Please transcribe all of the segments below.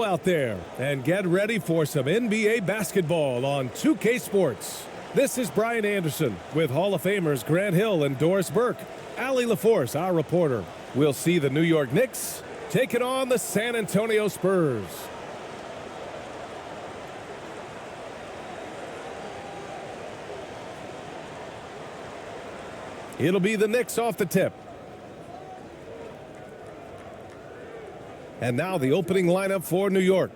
Out there and get ready for some NBA basketball on 2K Sports. This is Brian Anderson with Hall of Famers Grant Hill and Doris Burke. Allie LaForce, our reporter. We'll see the New York Knicks taking on the San Antonio Spurs. It'll be the Knicks off the tip. And now the opening lineup for New York.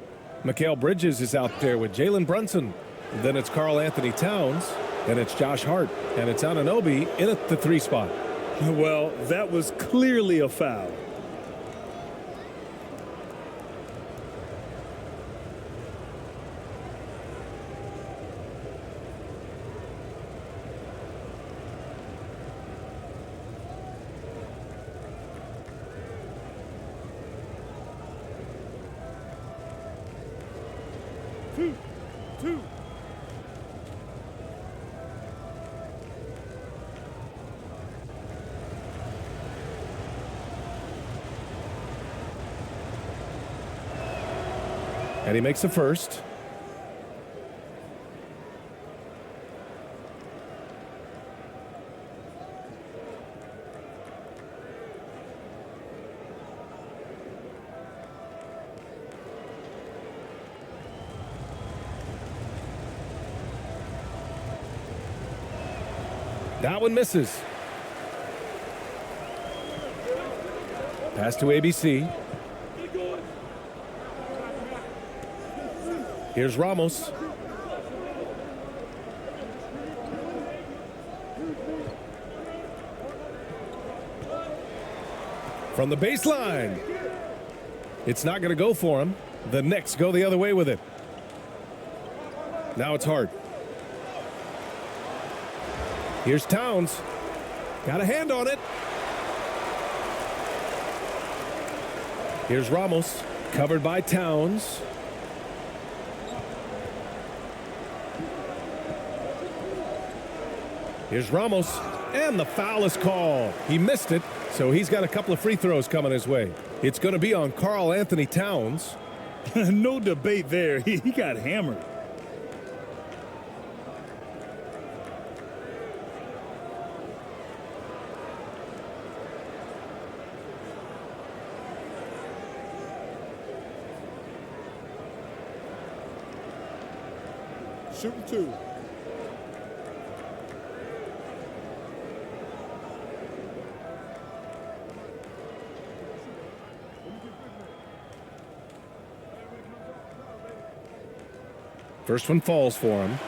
Mikal Bridges is out there with Jalen Brunson. Then it's Karl Anthony Towns. And it's Josh Hart. And it's Anunoby in at the 3 spot. Well, that was clearly a foul. Two. And he makes the first. That one misses. Pass to ABC. Here's Ramos. From the baseline. It's not going to go for him. The Knicks go the other way with it. Now it's Hart. Here's Towns. Got a hand on it. Here's Ramos. Covered by Towns. Here's Ramos. And the foul is called. He missed it, so he's got a couple of free throws coming his way. It's going to be on Karl Anthony Towns. No debate there. He got hammered. Shooting 2. First one falls for him.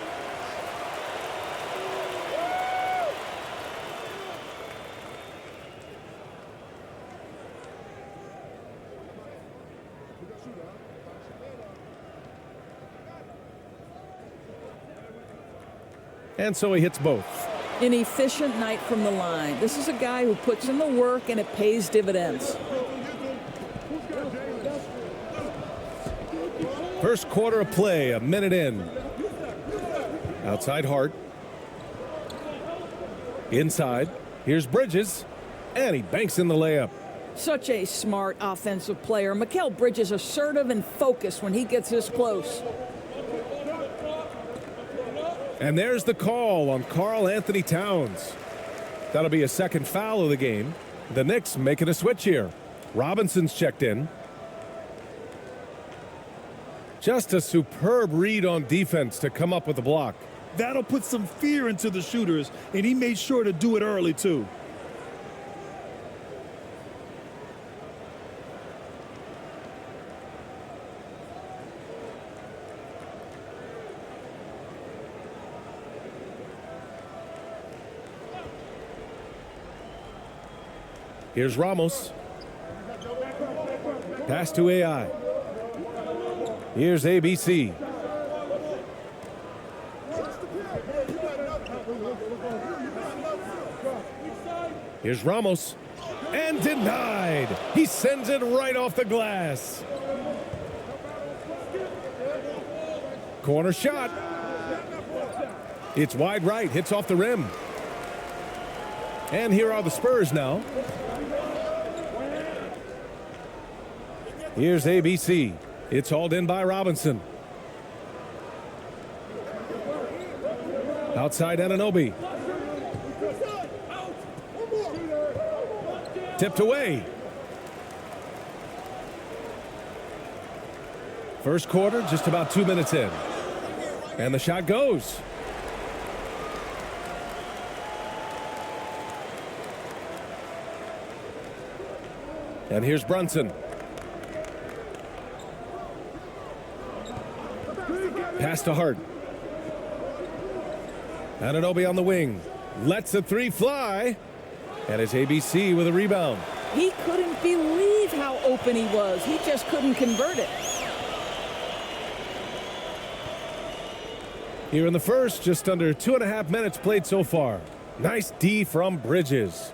And so he hits both. An efficient night from the line. This is a guy who puts in the work and it pays dividends. First quarter of play, a minute in. Outside Hart. Inside. Here's Bridges. And he banks in the layup. Such a smart offensive player. Mikal Bridges assertive and focused when he gets this close. And there's the call on Karl Anthony Towns. That'll be a second foul of the game. The Knicks making a switch here. Robinson's checked in. Just a superb read on defense to come up with the block. That'll put some fear into the shooters, and he made sure to do it early, too. Here's Ramos. Pass to AI. Here's ABC. Here's Ramos. And denied. He sends it right off the glass. Corner shot. It's wide right. Hits off the rim. And here are the Spurs now. Here's ABC. It's hauled in by Robinson. Outside Anunoby. Tipped away. First quarter, just about 2 minutes in. And the shot goes. And here's Brunson. Pass to Hart. Anunoby on the wing. Lets the three fly. And it's ABC with a rebound. He couldn't believe how open he was. He just couldn't convert it. Here in the first, just under 2.5 minutes played so far. Nice D from Bridges.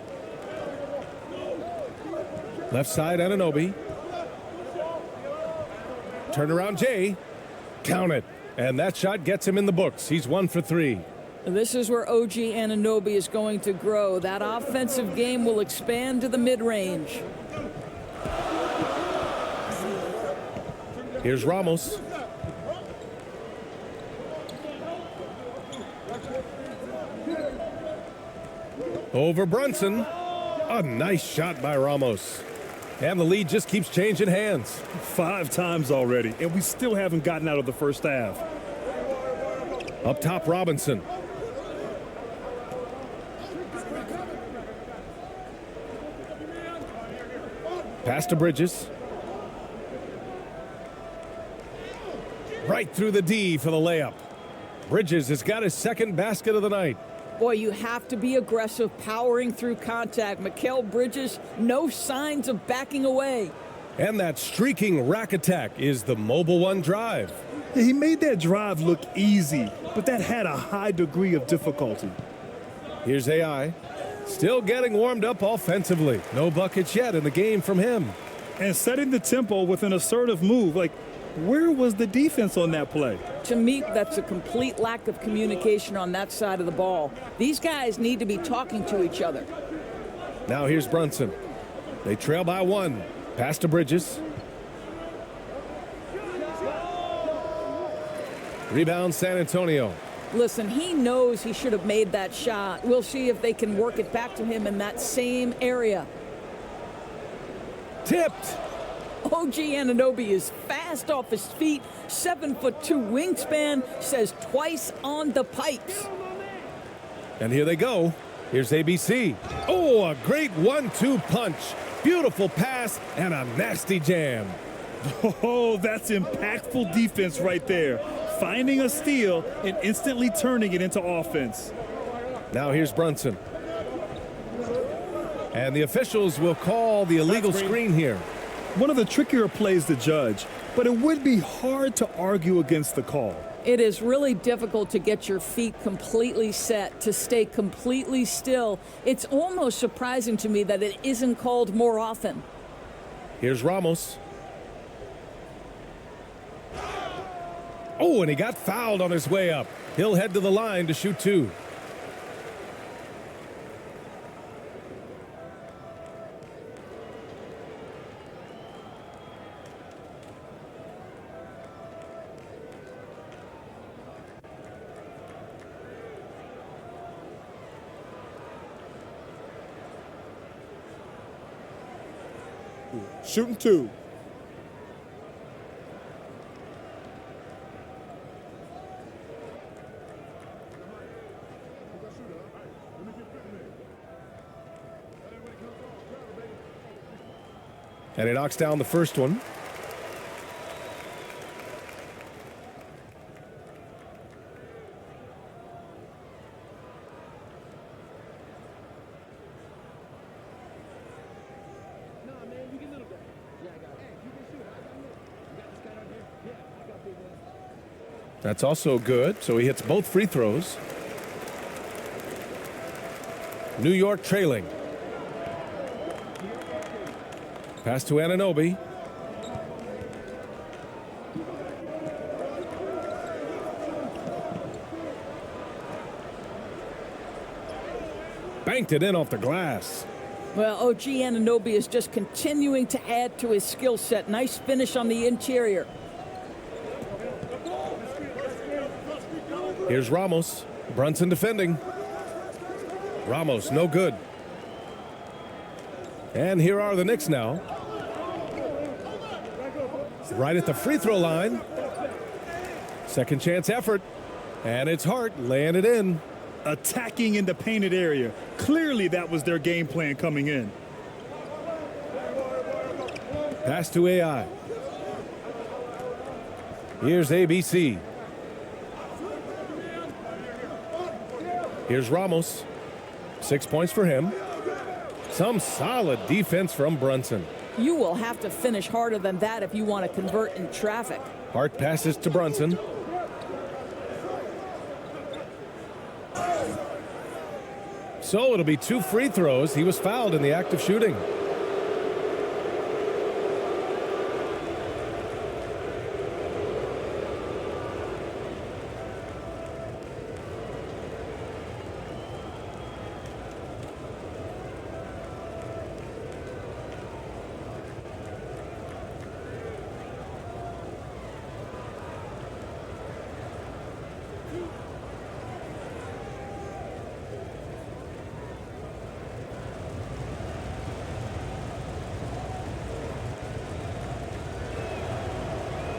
Left side, Anunoby. Turnaround Jay. Count it. And that shot gets him in the books. He's 1 for 3. This is where OG Anunoby is going to grow. That offensive game will expand to the mid-range. Here's Ramos. Over Brunson. A nice shot by Ramos. And the lead just keeps changing hands. 5 times already, and we still haven't gotten out of the first half. Up top, Robinson. Pass to Bridges. Right through the D for the layup. Bridges has got his second basket of the night. Boy, you have to be aggressive, powering through contact. Mikal Bridges, no signs of backing away. And that streaking rack attack is the Mobile One drive. He made that drive look easy, but that had a high degree of difficulty. Here's AI. Still getting warmed up offensively. No buckets yet in the game from him. And setting the tempo with an assertive move. Like, where was the defense on that play? To me, that's a complete lack of communication on that side of the ball. These guys need to be talking to each other. Now here's Brunson. They trail by 1. Pass to Bridges. Rebound San Antonio. Listen, he knows he should have made that shot. We'll see if they can work it back to him in that same area. Tipped. OG Anunoby is fast off his feet, 7'2" wingspan, says twice on the pipes. And here they go. Here's ABC. Oh, a great 1-2 punch. Beautiful pass and a nasty jam. Oh, that's impactful defense right there. Finding a steal and instantly turning it into offense. Now here's Brunson. And the officials will call the illegal screen here. One of the trickier plays to judge, but it would be hard to argue against the call. It is really difficult to get your feet completely set, to stay completely still. It's almost surprising to me that it isn't called more often. Here's Ramos. Oh, and he got fouled on his way up. He'll head to the line to shoot 2. Shooting 2. And he knocks down the first one. That's also good, so he hits both free throws. New York trailing. Pass to Anunoby. Banked it in off the glass. Well, OG Anunoby is just continuing to add to his skill set. Nice finish on the interior. Here's Ramos. Brunson defending. Ramos, no good. And here are the Knicks now. Right at the free throw line. Second chance effort. And it's Hart laying it in. Attacking in the painted area. Clearly that was their game plan coming in. Pass to AI. Here's ABC. Here's Ramos. 6 points for him. Some solid defense from Brunson. You will have to finish harder than that if you want to convert in traffic. Hart passes to Brunson. So it'll be 2 free throws. He was fouled in the act of shooting.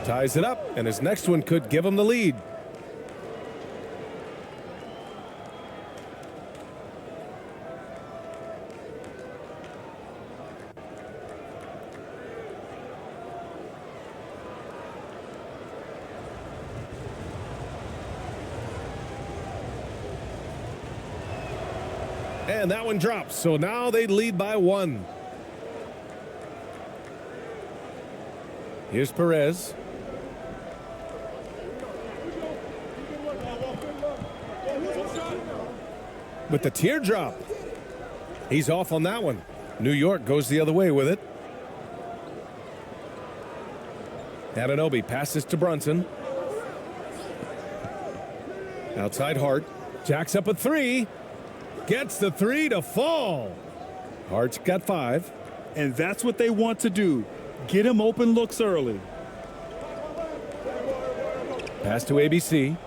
Ties it up, and his next one could give him the lead. And that one drops, so now they lead by 1. Here's Perez. With the teardrop. He's off on that one. New York goes the other way with it. Anunoby passes to Brunson. Outside Hart. Jacks up a 3. Gets the 3 to fall. Hart's got 5. And that's what they want to do. Get him open looks early. Pass to ABC.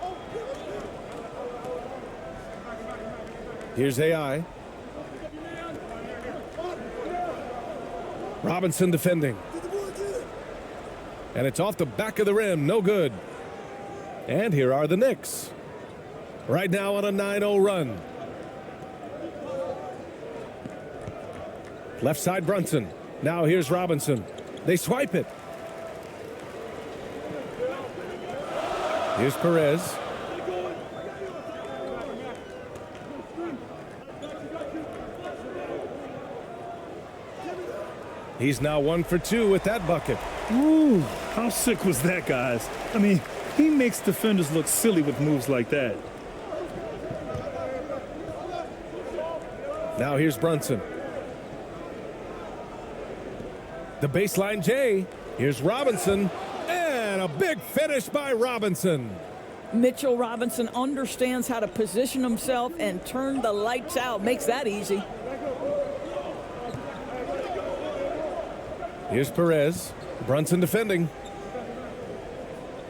Here's AI. Robinson defending. And it's off the back of the rim. No good. And here are the Knicks. Right now on a 9-0 run. Left side Brunson. Now here's Robinson. They swipe it. Here's Perez. He's now 1 for 2 with that bucket. Ooh, how sick was that, guys? I mean, he makes defenders look silly with moves like that. Now here's Brunson. The baseline J. Here's Robinson. And a big finish by Robinson. Mitchell Robinson understands how to position himself and turn the lights out. Makes that easy. Here's Perez. Brunson defending.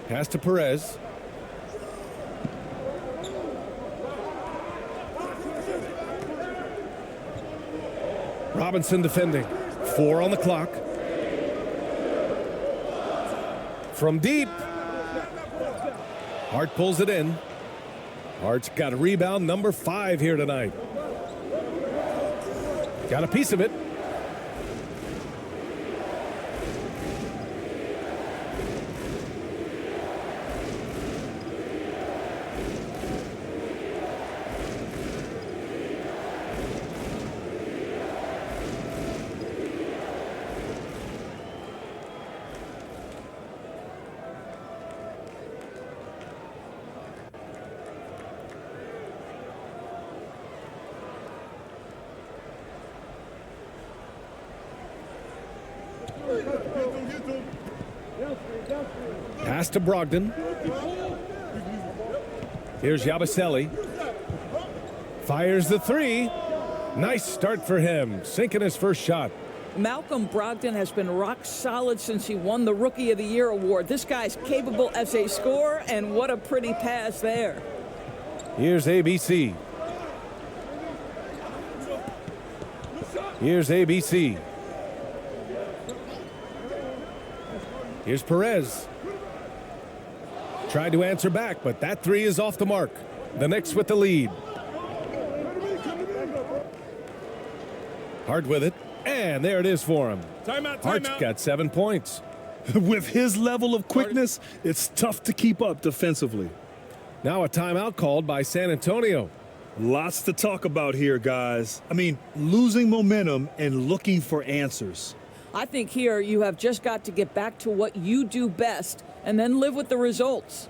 Pass to Perez. Robinson defending. 4 on the clock. From deep. Hart pulls it in. Hart's got a rebound number 5 here tonight. Got a piece of it. Pass to Brogdon. Here's Yabusele. Fires the 3. Nice start for him, sinking his first shot. Malcolm Brogdon has been rock solid since he won the Rookie of the Year award. This guy's capable as a scorer, and what a pretty pass there. Here's ABC. Here's ABC. Here's Perez. Tried to answer back, but that three is off the mark. The Knicks with the lead. Hart with it, and there it is for him. Hart's got 7 points. With his level of quickness, it's tough to keep up defensively. Now a timeout called by San Antonio. Lots to talk about here, guys. I mean, losing momentum and looking for answers. I think here you have just got to get back to what you do best and then live with the results.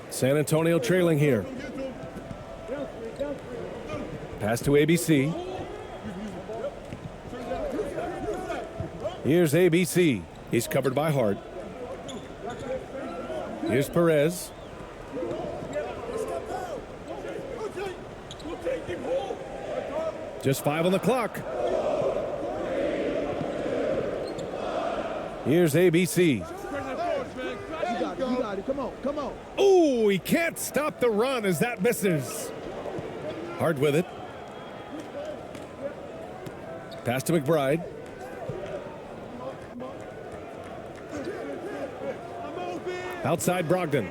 San Antonio trailing here. Pass to ABC. Here's ABC. He's covered by Hart. Here's Perez. Just 5 on the clock. Here's ABC. You got it. Come on, come on. Oh, he can't stop the run as that misses. Hart with it. Pass to McBride. Outside Brogdon.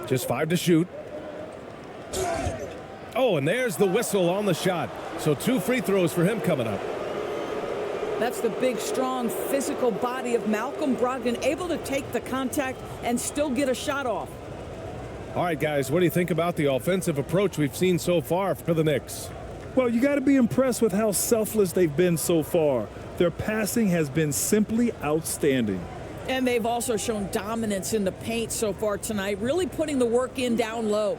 Just 5 to shoot. Oh, and there's the whistle on the shot. So 2 free throws for him coming up. That's the big, strong, physical body of Malcolm Brogdon, able to take the contact and still get a shot off. All right, guys, what do you think about the offensive approach we've seen so far for the Knicks? Well, you got to be impressed with how selfless they've been so far. Their passing has been simply outstanding. And they've also shown dominance in the paint so far tonight, really putting the work in down low.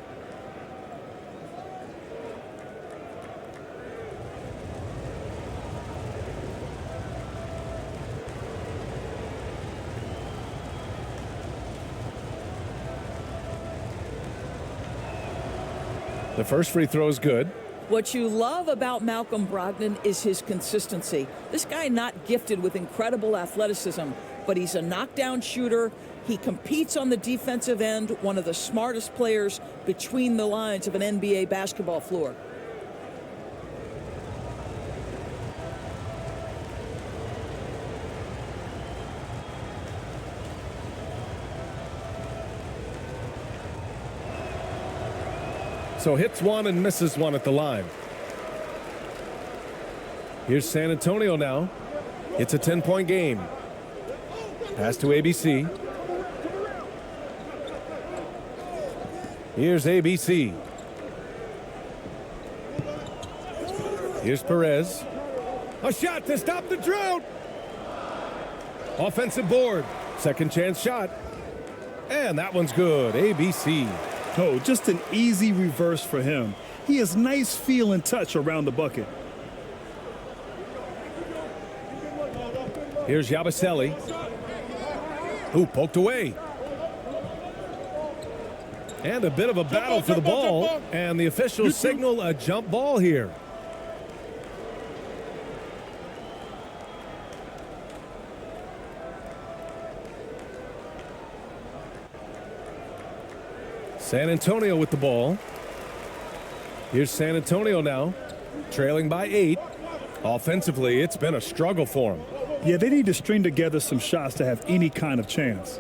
The first free throw is good. What you love about Malcolm Brogdon is his consistency. This guy not gifted with incredible athleticism, but he's a knockdown shooter. He competes on the defensive end, one of the smartest players between the lines of an NBA basketball floor. So hits one and misses one at the line. Here's San Antonio now. It's a 10-point game. Pass to ABC. Here's ABC. Here's Perez. A shot to stop the drought. Offensive board. Second chance shot. And that one's good. ABC. Oh, just an easy reverse for him. He has nice feel and touch around the bucket. Here's Yabusele. Ooh, poked away. And a bit of a battle for the ball. And the officials signal a jump ball here. San Antonio with the ball. Here's San Antonio now, trailing by 8. Offensively, it's been a struggle for them. Yeah, they need to string together some shots to have any kind of chance.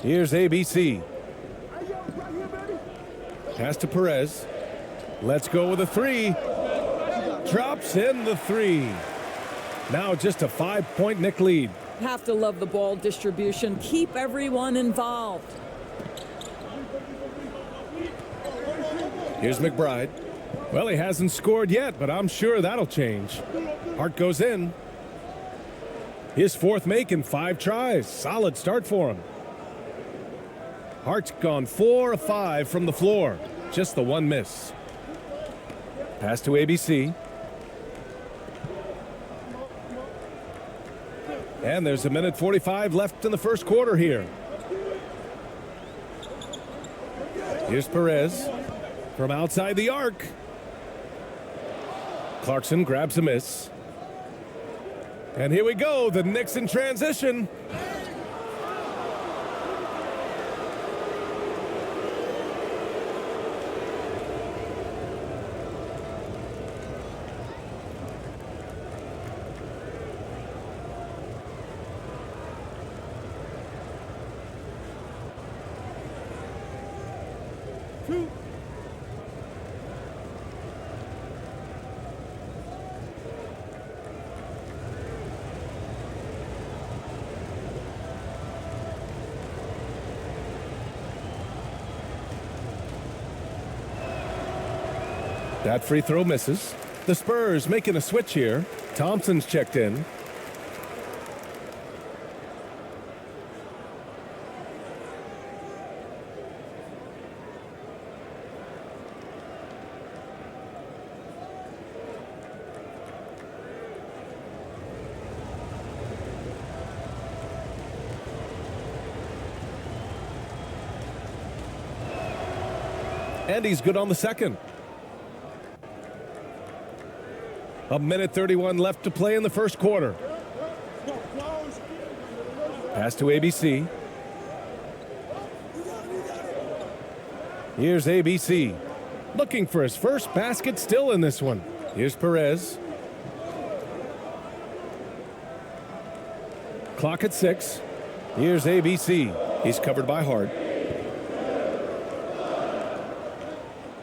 Here's ABC. Pass to Perez. Let's go with a 3. Drops in the 3. Now just a 5-point Knick lead. Have to love the ball distribution. Keep everyone involved. Here's McBride. Well, he hasn't scored yet, but I'm sure that'll change. Hart goes in. His 4th make in 5 tries. Solid start for him. Hart's gone 4 of 5 from the floor. Just the 1 miss. Pass to ABC. And there's a minute 45 left in the first quarter here. Here's Perez from outside the arc. Clarkson grabs a miss. And here we go, the Knicks in transition. That free throw misses. The Spurs making a switch here. Thompson's checked in. And he's good on the second. A minute 31 left to play in the first quarter. Pass to ABC. Here's ABC. Looking for his first basket still in this one. Here's Perez. Clock at 6. Here's ABC. He's covered by Hart.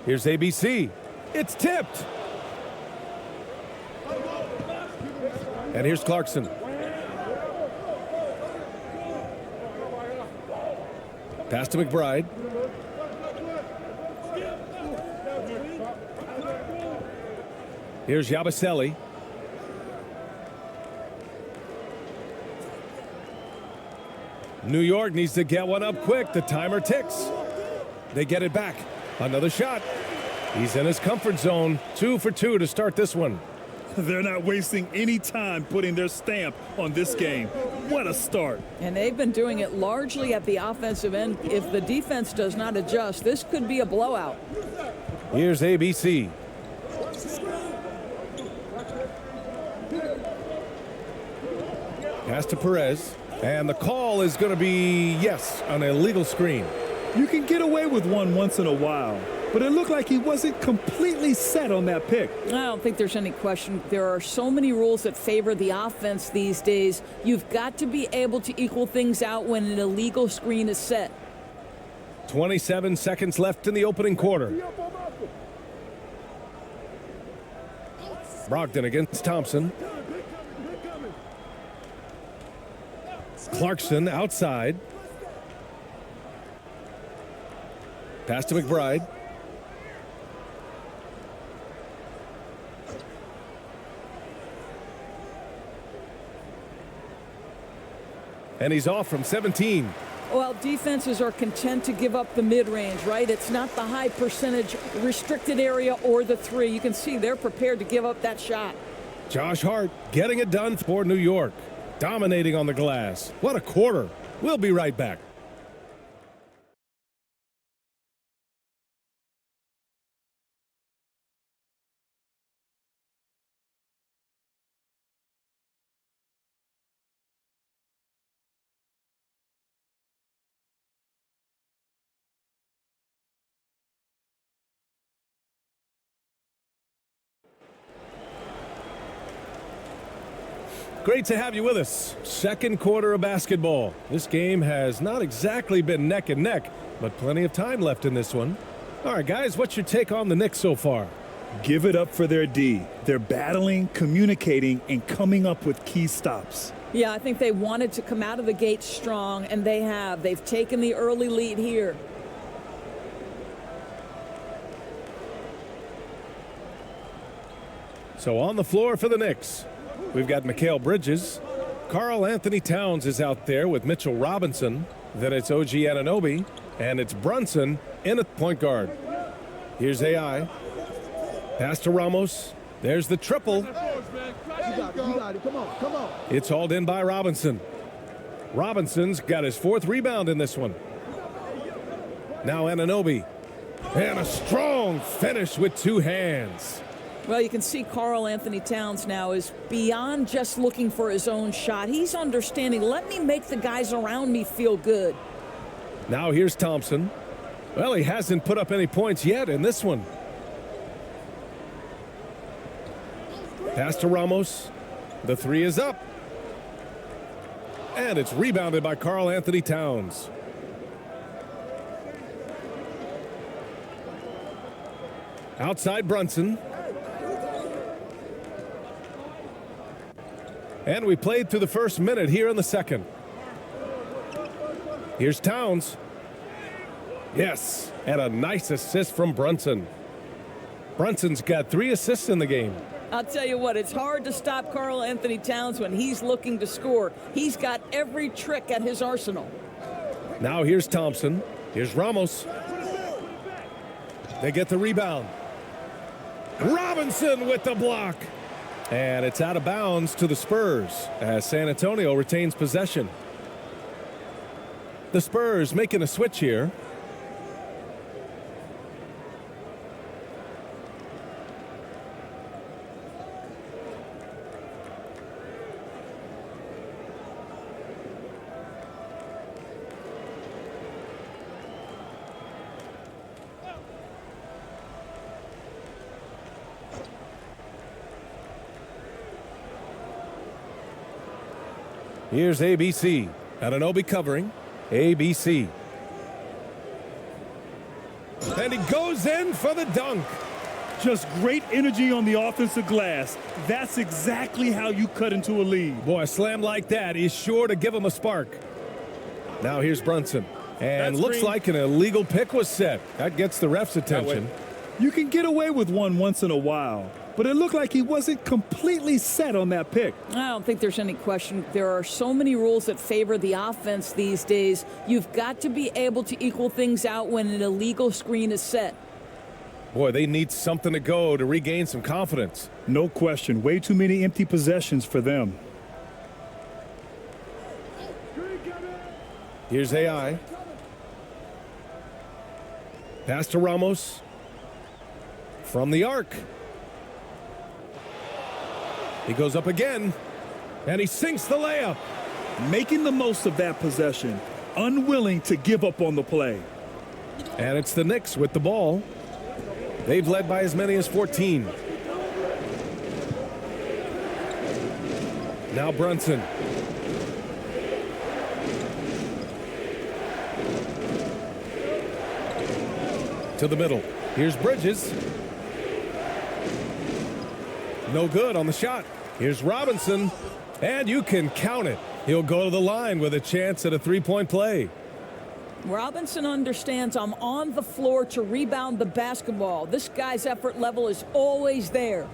Here's ABC. It's tipped. And here's Clarkson. Pass to McBride. Here's Yabusele. New York needs to get one up quick. The timer ticks. They get it back. Another shot. He's in his comfort zone. 2 for 2 to start this one. They're not wasting any time putting their stamp on this game. What a start. And they've been doing it largely at the offensive end. If the defense does not adjust, this could be a blowout. Here's ABC. Pass to Perez. And the call is going to be, yes, an illegal screen. You can get away with one once in a while, but it looked like he wasn't completely set on that pick. I don't think there's any question. There are so many rules that favor the offense these days. You've got to be able to equal things out when an illegal screen is set. 27 seconds left in the opening quarter. Brogdon against Thompson. Clarkson outside. Pass to McBride. And he's off from 17. Well, defenses are content to give up the mid-range, right? It's not the high percentage restricted area or the 3. You can see they're prepared to give up that shot. Josh Hart getting it done for New York. Dominating on the glass. What a quarter. We'll be right back. Great to have you with us. Second quarter of basketball. This game has not exactly been neck and neck, but plenty of time left in this one. All right, guys, what's your take on the Knicks so far? Give it up for their D. They're battling, communicating, and coming up with key stops. Yeah, I think they wanted to come out of the gate strong, and they have. They've taken the early lead here. So on the floor for the Knicks, we've got Mikal Bridges. Karl Anthony Towns is out there with Mitchell Robinson. Then it's OG Anunoby, and it's Brunson in at point guard. Here's AI. Pass to Ramos. There's the triple. You got it. Come on. It's hauled in by Robinson. Robinson's got his fourth rebound in this one. Now Anunoby. And a strong finish with two hands. Well, you can see Karl Anthony Towns now is beyond just looking for his own shot. He's understanding, let me make the guys around me feel good. Now here's Thompson. Well, he hasn't put up any points yet in this one. Pass to Ramos. The three is up. And it's rebounded by Karl Anthony Towns. Outside Brunson. And we played through the first minute here in the second. Here's Towns. Yes, and a nice assist from Brunson. Brunson's got 3 assists in the game. I'll tell you what, it's hard to stop Karl Anthony Towns when he's looking to score. He's got every trick at his arsenal. Now here's Thompson. Here's Ramos. They get the rebound. Robinson with the block. And it's out of bounds to the Spurs as San Antonio retains possession. The Spurs making a switch here. Here's ABC. Anunoby covering. ABC. And he goes in for the dunk. Just great energy on the offensive glass. That's exactly how you cut into a lead. Boy, a slam like that is sure to give him a spark. Now here's Brunson. And That's looks green. like an illegal pick was set. That gets the ref's attention. You can get away with one once in a while, but it looked like he wasn't completely set on that pick. I don't think there's any question. There are so many rules that favor the offense these days. You've got to be able to equal things out when an illegal screen is set. Boy, they need something to go to regain some confidence. No question. Way too many empty possessions for them. Here's AI. Pass to Ramos. From the arc. He goes up again, and he sinks the layup. Making the most of that possession. Unwilling to give up on the play. And it's the Knicks with the ball. They've led by as many as 14. Now Brunson. To the middle. Here's Bridges. No good on the shot. Here's Robinson. And you can count it. He'll go to the line with a chance at a three-point play. Robinson understands I'm on the floor to rebound the basketball. This guy's effort level is always there.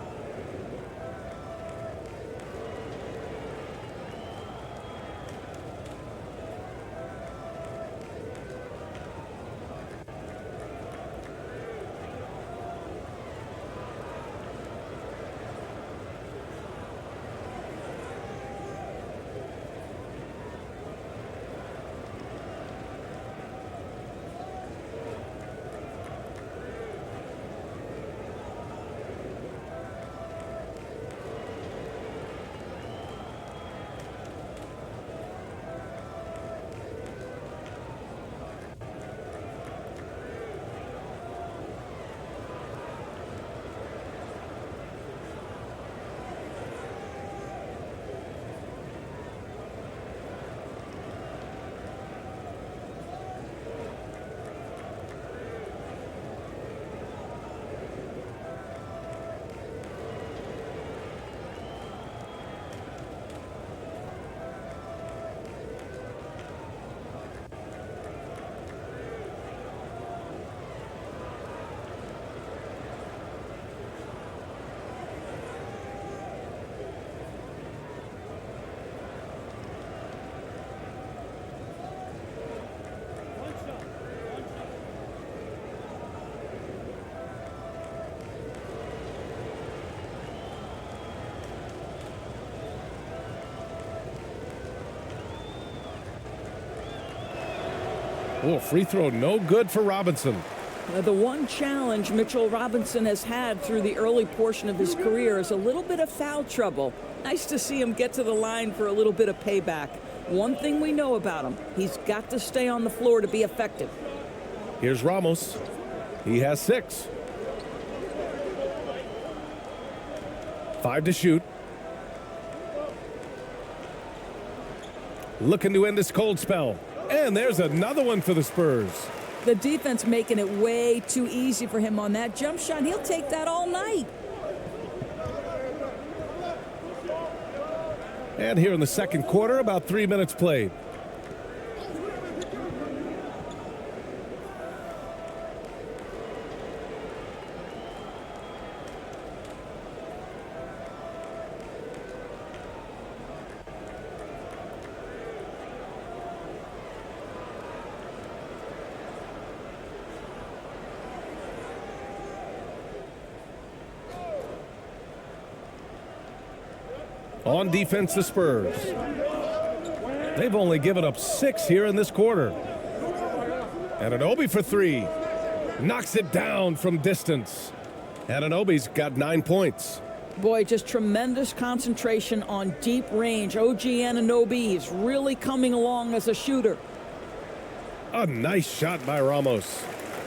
Oh, free throw no good for Robinson. The one challenge Mitchell Robinson has had through the early portion of his career is a little bit of foul trouble. Nice to see him get to the line for a little bit of payback. One thing we know about him, he's got to stay on the floor to be effective. Here's Ramos. He has 6. 5 to shoot. Looking to end this cold spell. And there's another one for the Spurs. The defense making it way too easy for him on that jump shot. He'll take that all night. And here in the second quarter, about 3 minutes played. On defense, the Spurs. They've only given up 6 here in this quarter. Anunoby for 3. Knocks it down from distance. Anunoby's got 9 points. Boy, just tremendous concentration on deep range. OG Anunoby is really coming along as a shooter. A nice shot by Ramos.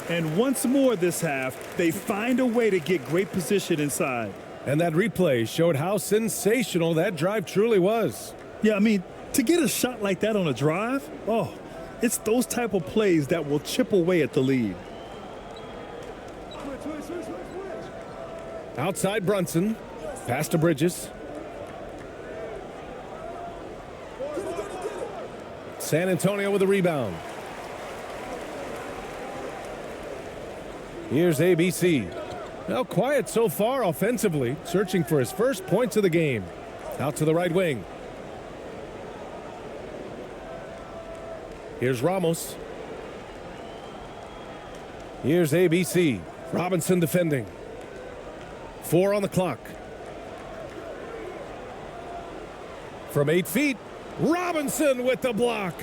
And once more this half, they find a way to get great position inside. And that replay showed how sensational that drive truly was. Yeah, I mean, to get a shot like that on a drive, oh, it's those type of plays that will chip away at the lead. Outside Brunson. Pass to Bridges. San Antonio with a rebound. Here's ABC. Well, quiet so far offensively, searching for his first points of the game. Out to the right wing. Here's Ramos. Here's ABC. Robinson defending. 4 on the clock. From 8 feet, Robinson with the block.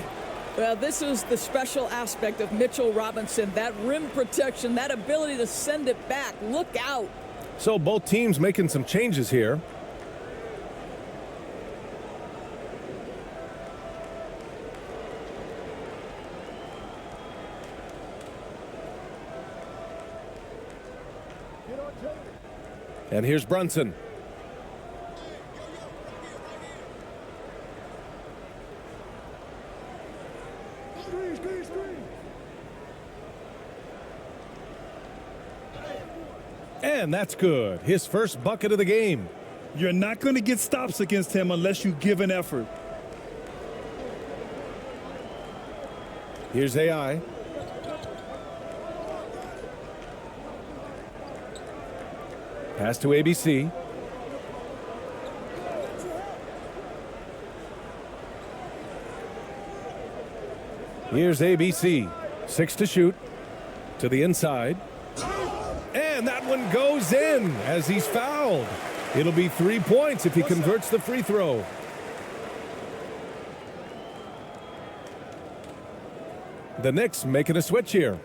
Well, this is the special aspect of Mitchell Robinson. That rim protection, that ability to send it back. Look out. So both teams making some changes here. And here's Brunson. And that's good. His first bucket of the game. You're not going to get stops against him unless you give an effort. Here's AI. Pass to ABC. Here's ABC. 6 to shoot. To the inside. And that one goes in as he's fouled. It'll be 3 points if he converts the free throw. The Knicks making a switch here.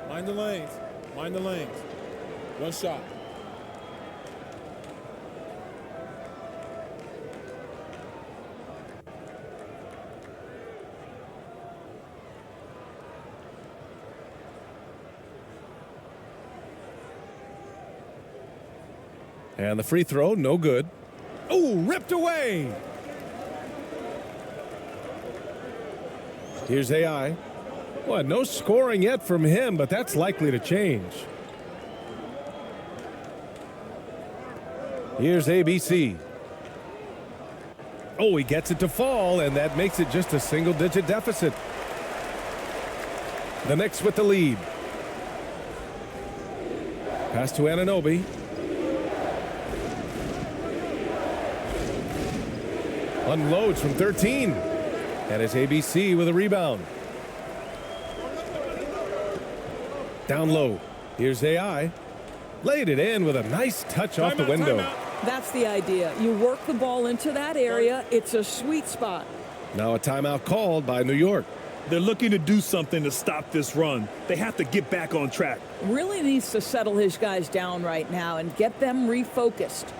Mind the lanes. Mind the lanes. One shot. And the free throw, no good. Oh, ripped away. Here's AI. Well, no scoring yet from him, but that's likely to change. Here's ABC. Oh, he gets it to fall, and that makes it just a single-digit deficit. The Knicks with the lead. Pass to Unloads from 13. And it's ABC with a rebound. Down low. Here's AI. Laid it in with a nice touch off the window. That's the idea. You work the ball into that area. It's a sweet spot. Now a timeout called by New York. They're looking to do something to stop this run. They have to get back on track. Really needs to settle his guys down right now and get them refocused.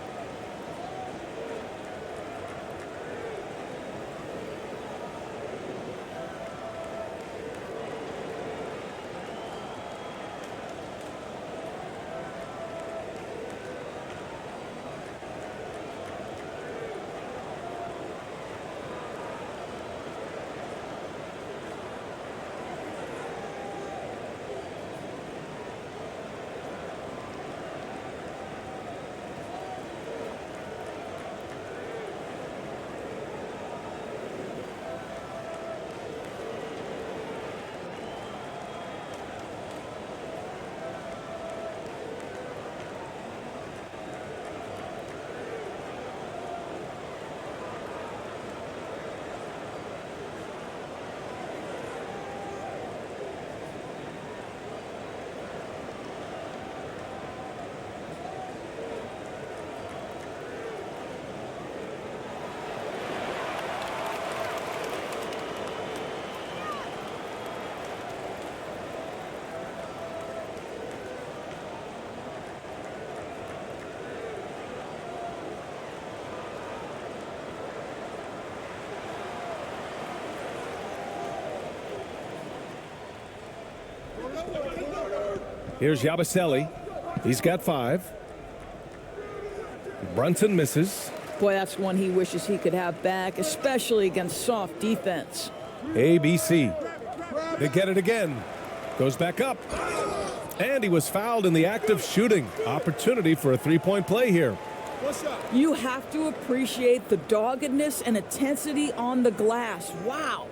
Here's Yabusele. He's got 5. Brunson misses. Boy, that's one he wishes he could have back, especially against soft defense. ABC. They get it again. Goes back up. And he was fouled in the act of shooting. Opportunity for a three-point play here. You have to appreciate the doggedness and intensity on the glass. Wow.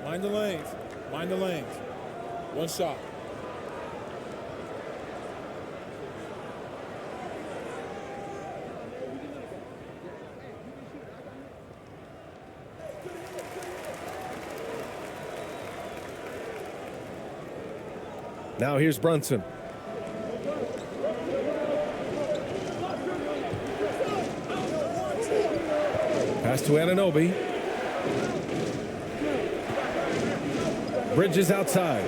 Mind the lanes. Mind the lanes. One shot. Now here's Brunson. Pass to Anunoby. Bridges outside.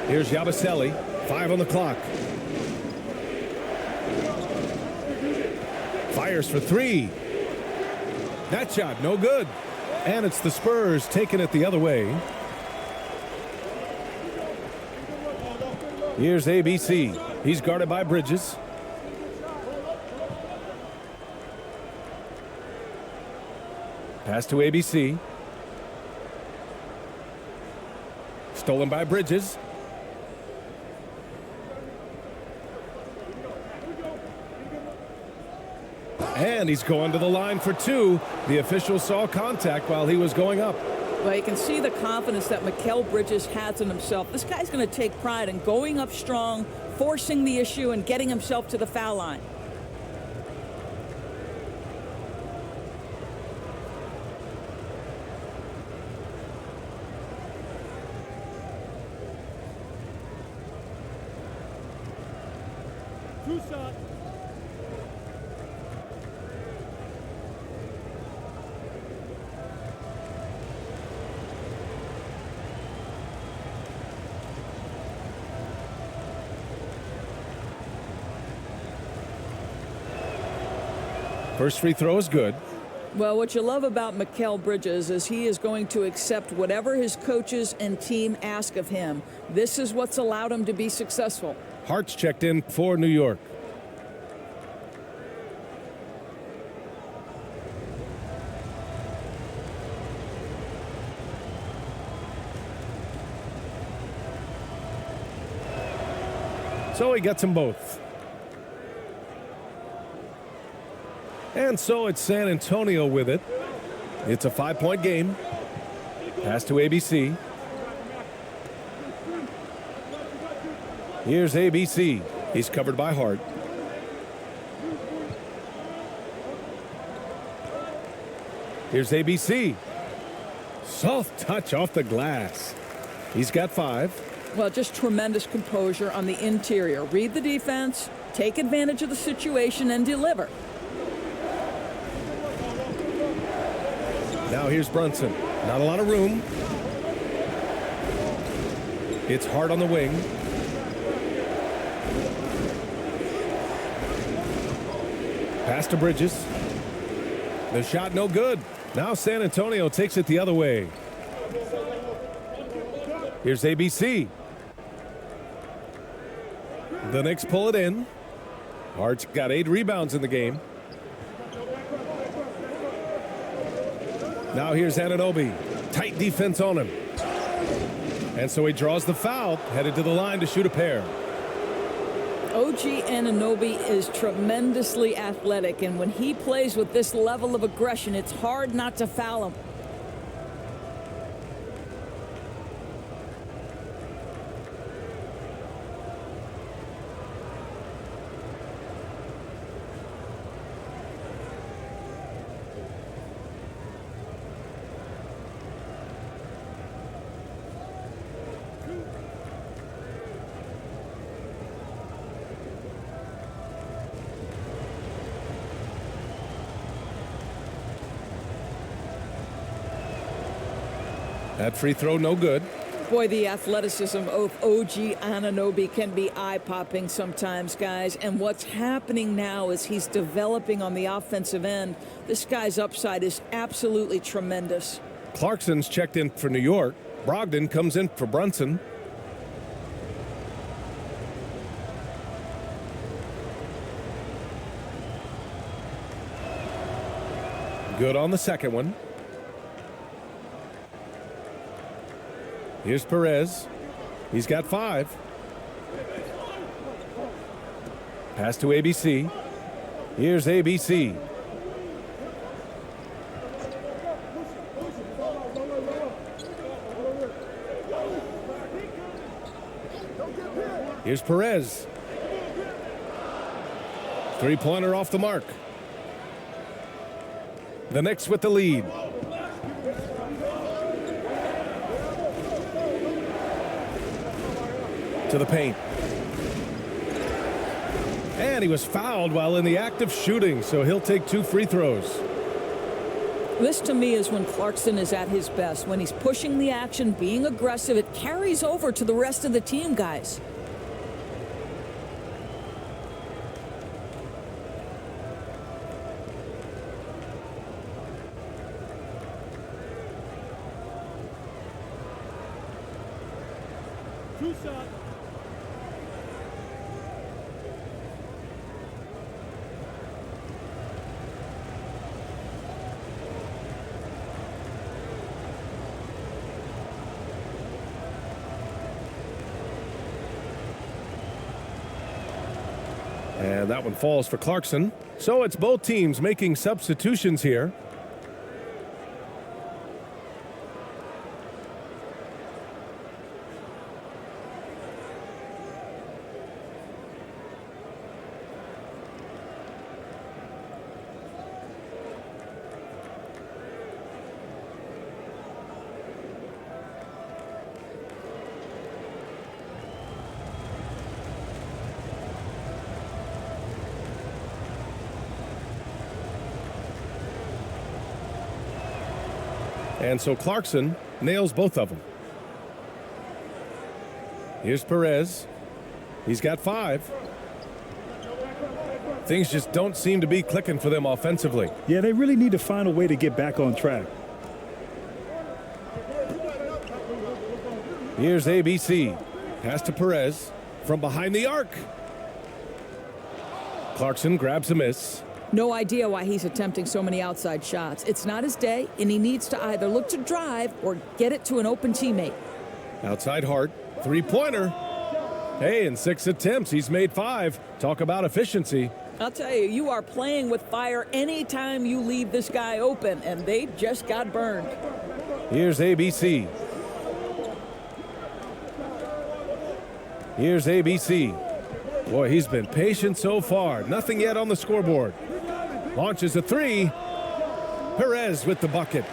Here's Yabusele. 5 on the clock. Fires for 3. That shot, no good. And it's the Spurs taking it the other way. Here's ABC. He's guarded by Bridges. Pass to ABC. Stolen by Bridges. And he's going to the line for 2. The official saw contact while he was going up. Well, you can see the confidence that Mikal Bridges has in himself. This guy's going to take pride in going up strong, forcing the issue, and getting himself to the foul line. Two shots. First free throw is good. Well, what you love about Mikal Bridges is he is going to accept whatever his coaches and team ask of him. This is what's allowed him to be successful. Hart's checked in for New York. So he gets them both. And so it's San Antonio with it. It's a 5-point game. Pass to ABC. Here's ABC. He's covered by Hart. Here's ABC. Soft touch off the glass. He's got 5. Well, just tremendous composure on the interior. Read the defense, take advantage of the situation, and deliver. Now here's Brunson. Not a lot of room. It's Hart on the wing. Pass to Bridges. The shot no good. Now San Antonio takes it the other way. Here's ABC. The Knicks pull it in. Hart's got 8 rebounds in the game. Now here's Anunoby. Tight defense on him. And so he draws the foul, headed to the line to shoot a pair. OG Anunoby is tremendously athletic, and when he plays with this level of aggression, it's hard not to foul him. That free throw no good. Boy, the athleticism of OG Anunoby can be eye-popping sometimes, guys. And what's happening now is he's developing on the offensive end. This guy's upside is absolutely tremendous. Clarkson's checked in for New York. Brogdon comes in for Brunson. Good on the second one. Here's Perez. He's got 5. Pass to ABC. Here's ABC. Here's Perez. 3-pointer off the mark. The Knicks with the lead. To the paint. And he was fouled while in the act of shooting, so he'll take 2 free throws. This, to me, is when Clarkson is at his best. When he's pushing the action, being aggressive, it carries over to the rest of the team, guys. Two shots. And that one falls for Clarkson. So it's both teams making substitutions here. And so Clarkson nails both of them. Here's Perez. He's got 5. Things just don't seem to be clicking for them offensively. Yeah, they really need to find a way to get back on track. Here's ABC. Pass to Perez from behind the arc. Clarkson grabs a miss. No idea why he's attempting so many outside shots. It's not his day, and he needs to either look to drive or get it to an open teammate. Outside Hart. 3-pointer. Hey, in 6 attempts, he's made 5. Talk about efficiency. I'll tell you, you are playing with fire anytime you leave this guy open, and they just got burned. Here's ABC. Here's ABC. Boy, he's been patient so far. Nothing yet on the scoreboard. Launches a 3. Perez with the bucket.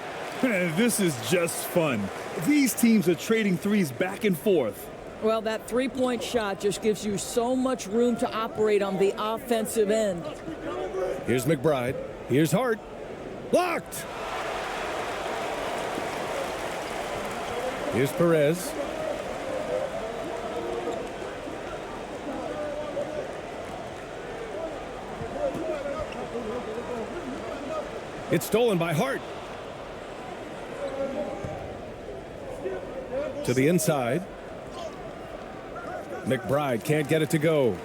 This is just fun. These teams are trading threes back and forth. Well, that three-point shot just gives you so much room to operate on the offensive end. Here's McBride. Here's Hart. Blocked! Here's Perez. It's stolen by Hart. To the inside. McBride can't get it to go.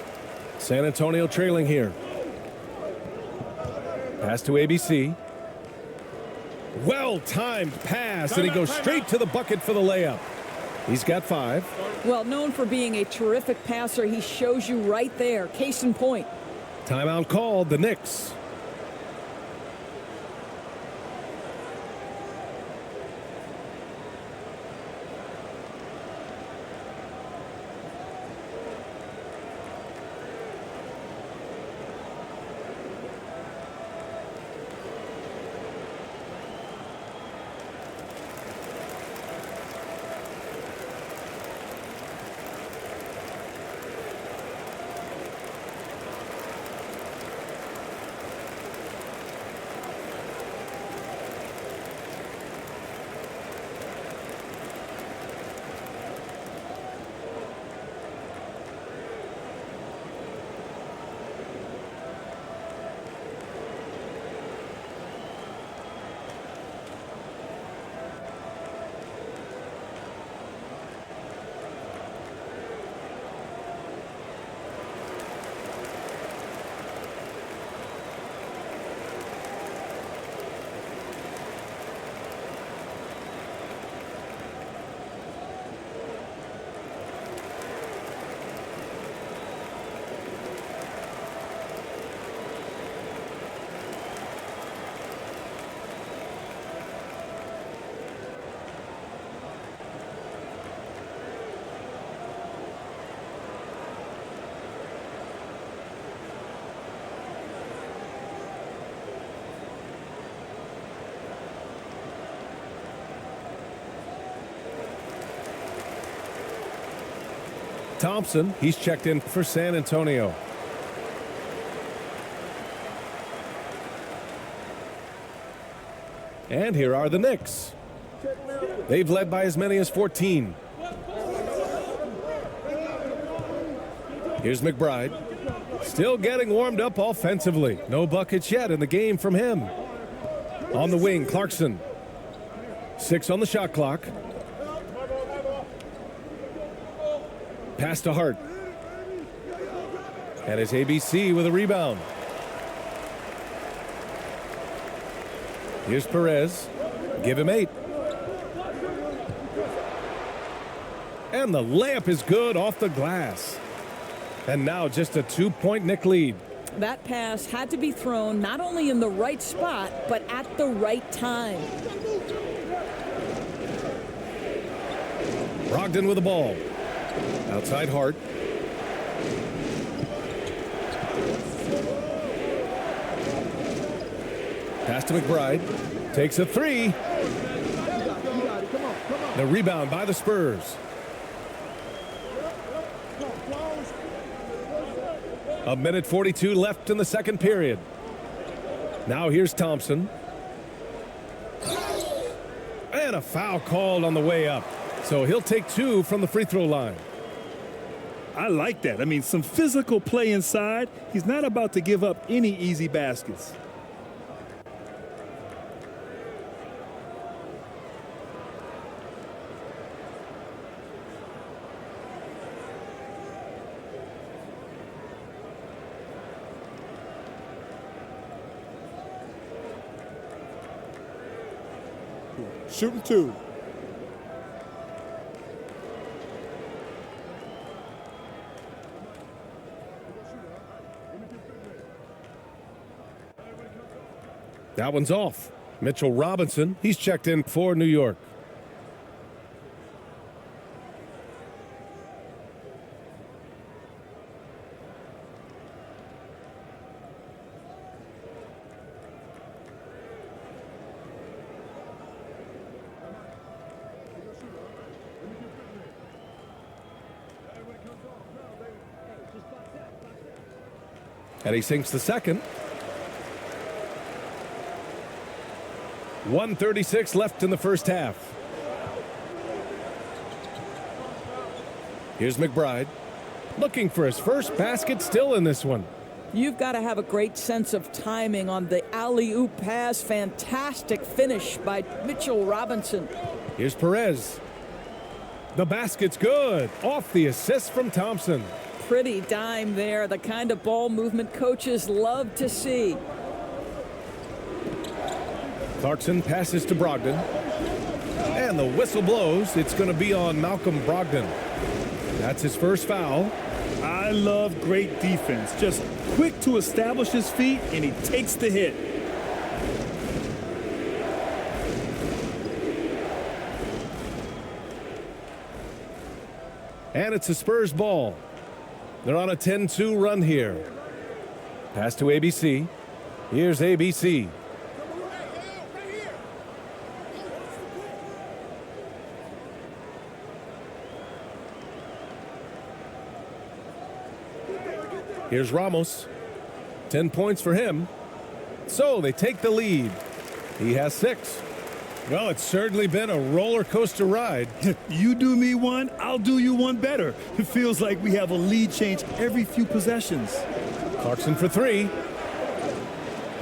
San Antonio trailing here. Pass to ABC. Well-timed pass, and he goes straight to the bucket for the layup. He's got 5. Well, known for being a terrific passer, he shows you right there. Case in point. Timeout called, the Knicks. Thompson, he's checked in for San Antonio. And here are the Knicks. They've led by as many as 14. Here's McBride. Still getting warmed up offensively. No buckets yet in the game from him. On the wing, Clarkson. 6 on the shot clock. Pass to Hart. And it's ABC with a rebound. Here's Perez. Give him 8. And the layup is good off the glass. And now just a 2-point Knick lead. That pass had to be thrown not only in the right spot, but at the right time. Brogdon with the ball. Outside Hart. Pass to McBride. Takes a 3. The rebound by the Spurs. A minute 42 left in the second period. Now here's Thompson. And a foul called on the way up. So he'll take 2 from the free throw line. I like that. I mean, some physical play inside. He's not about to give up any easy baskets. Shooting 2. That one's off. Mitchell Robinson, he's checked in for New York. And he sinks the second. 1:36 left in the first half. Here's McBride, looking for his first basket, still in this one. You've got to have a great sense of timing on the alley-oop pass. Fantastic finish by Mitchell Robinson. Here's Perez. The basket's good. Off the assist from Thompson. Pretty dime there, the kind of ball movement coaches love to see. Clarkson passes to Brogdon. And the whistle blows. It's going to be on Malcolm Brogdon. That's his first foul. I love great defense. Just quick to establish his feet, and he takes the hit. And it's a Spurs ball. They're on a 10-2 run here. Pass to ABC. Here's ABC. Here's Ramos. 10 points for him. So they take the lead. He has 6. Well, it's certainly been a roller coaster ride. You do me one, I'll do you one better. It feels like we have a lead change every few possessions. Clarkson for 3.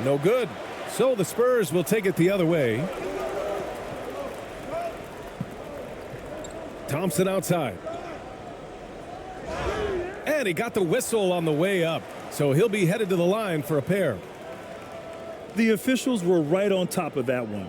No good. So the Spurs will take it the other way. Thompson outside. And he got the whistle on the way up. So he'll be headed to the line for a pair. The officials were right on top of that one.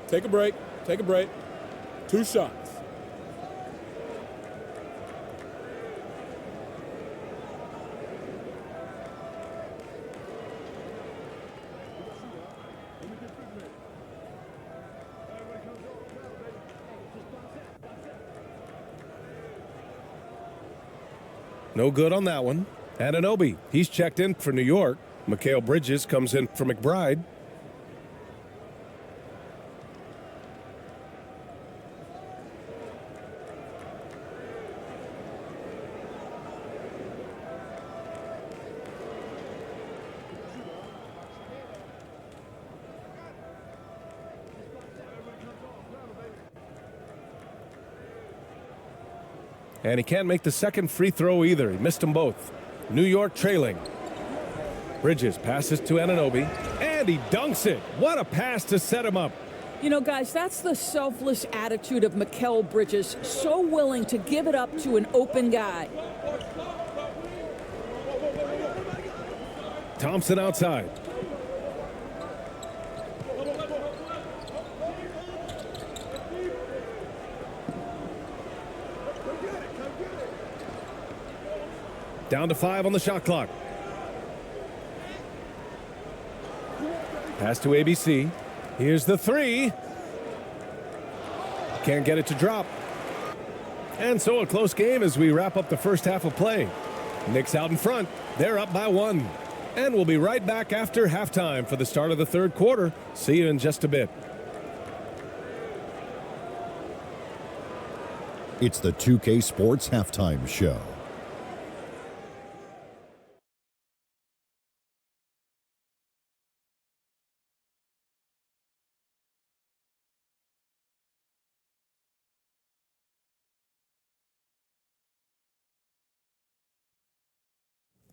Take a break. Take a break. 2 shots. No good on that one. Anunoby, he's checked in for New York. Mikal Bridges comes in for McBride. And he can't make the second free throw either. He missed them both. New York trailing. Bridges passes to Anunoby, and he dunks it. What a pass to set him up. You know, guys, that's the selfless attitude of Mikal Bridges. So willing to give it up to an open guy. Thompson outside. Down to 5 on the shot clock. Pass to ABC. Here's the 3. Can't get it to drop. And so a close game as we wrap up the first half of play. Knicks out in front. They're up by 1. And we'll be right back after halftime for the start of the third quarter. See you in just a bit. It's the 2K Sports Halftime Show.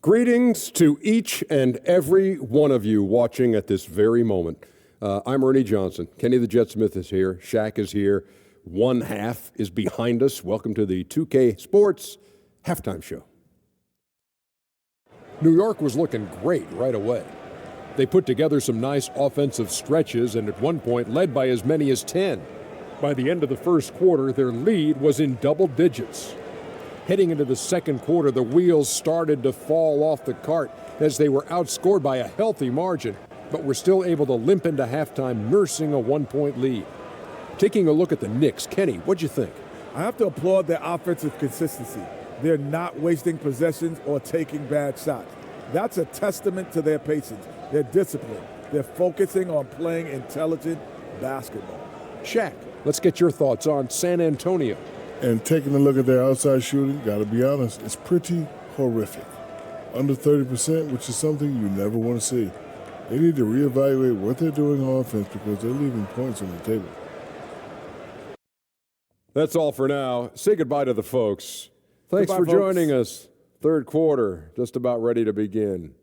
Greetings to each and every one of you watching at this very moment. I'm Ernie Johnson. Kenny the Jet Smith is here. Shaq is here. One half is behind us. Welcome to the 2K Sports Halftime Show. New York was looking great right away. They put together some nice offensive stretches and at one point led by as many as 10. By the end of the first quarter, their lead was in double digits. Heading into the second quarter, the wheels started to fall off the cart as they were outscored by a healthy margin, but were still able to limp into halftime, nursing a 1-point lead. Taking a look at the Knicks, Kenny, what'd you think? I have to applaud their offensive consistency. They're not wasting possessions or taking bad shots. That's a testament to their patience, their discipline. They're focusing on playing intelligent basketball. Shaq, let's get your thoughts on San Antonio. And taking a look at their outside shooting, gotta be honest, it's pretty horrific. Under 30%, which is something you never want to see. They need to reevaluate what they're doing on offense because they're leaving points on the table. That's all for now. Say goodbye to the folks. Thanks Goodbye, for joining us. Third quarter, just about ready to begin.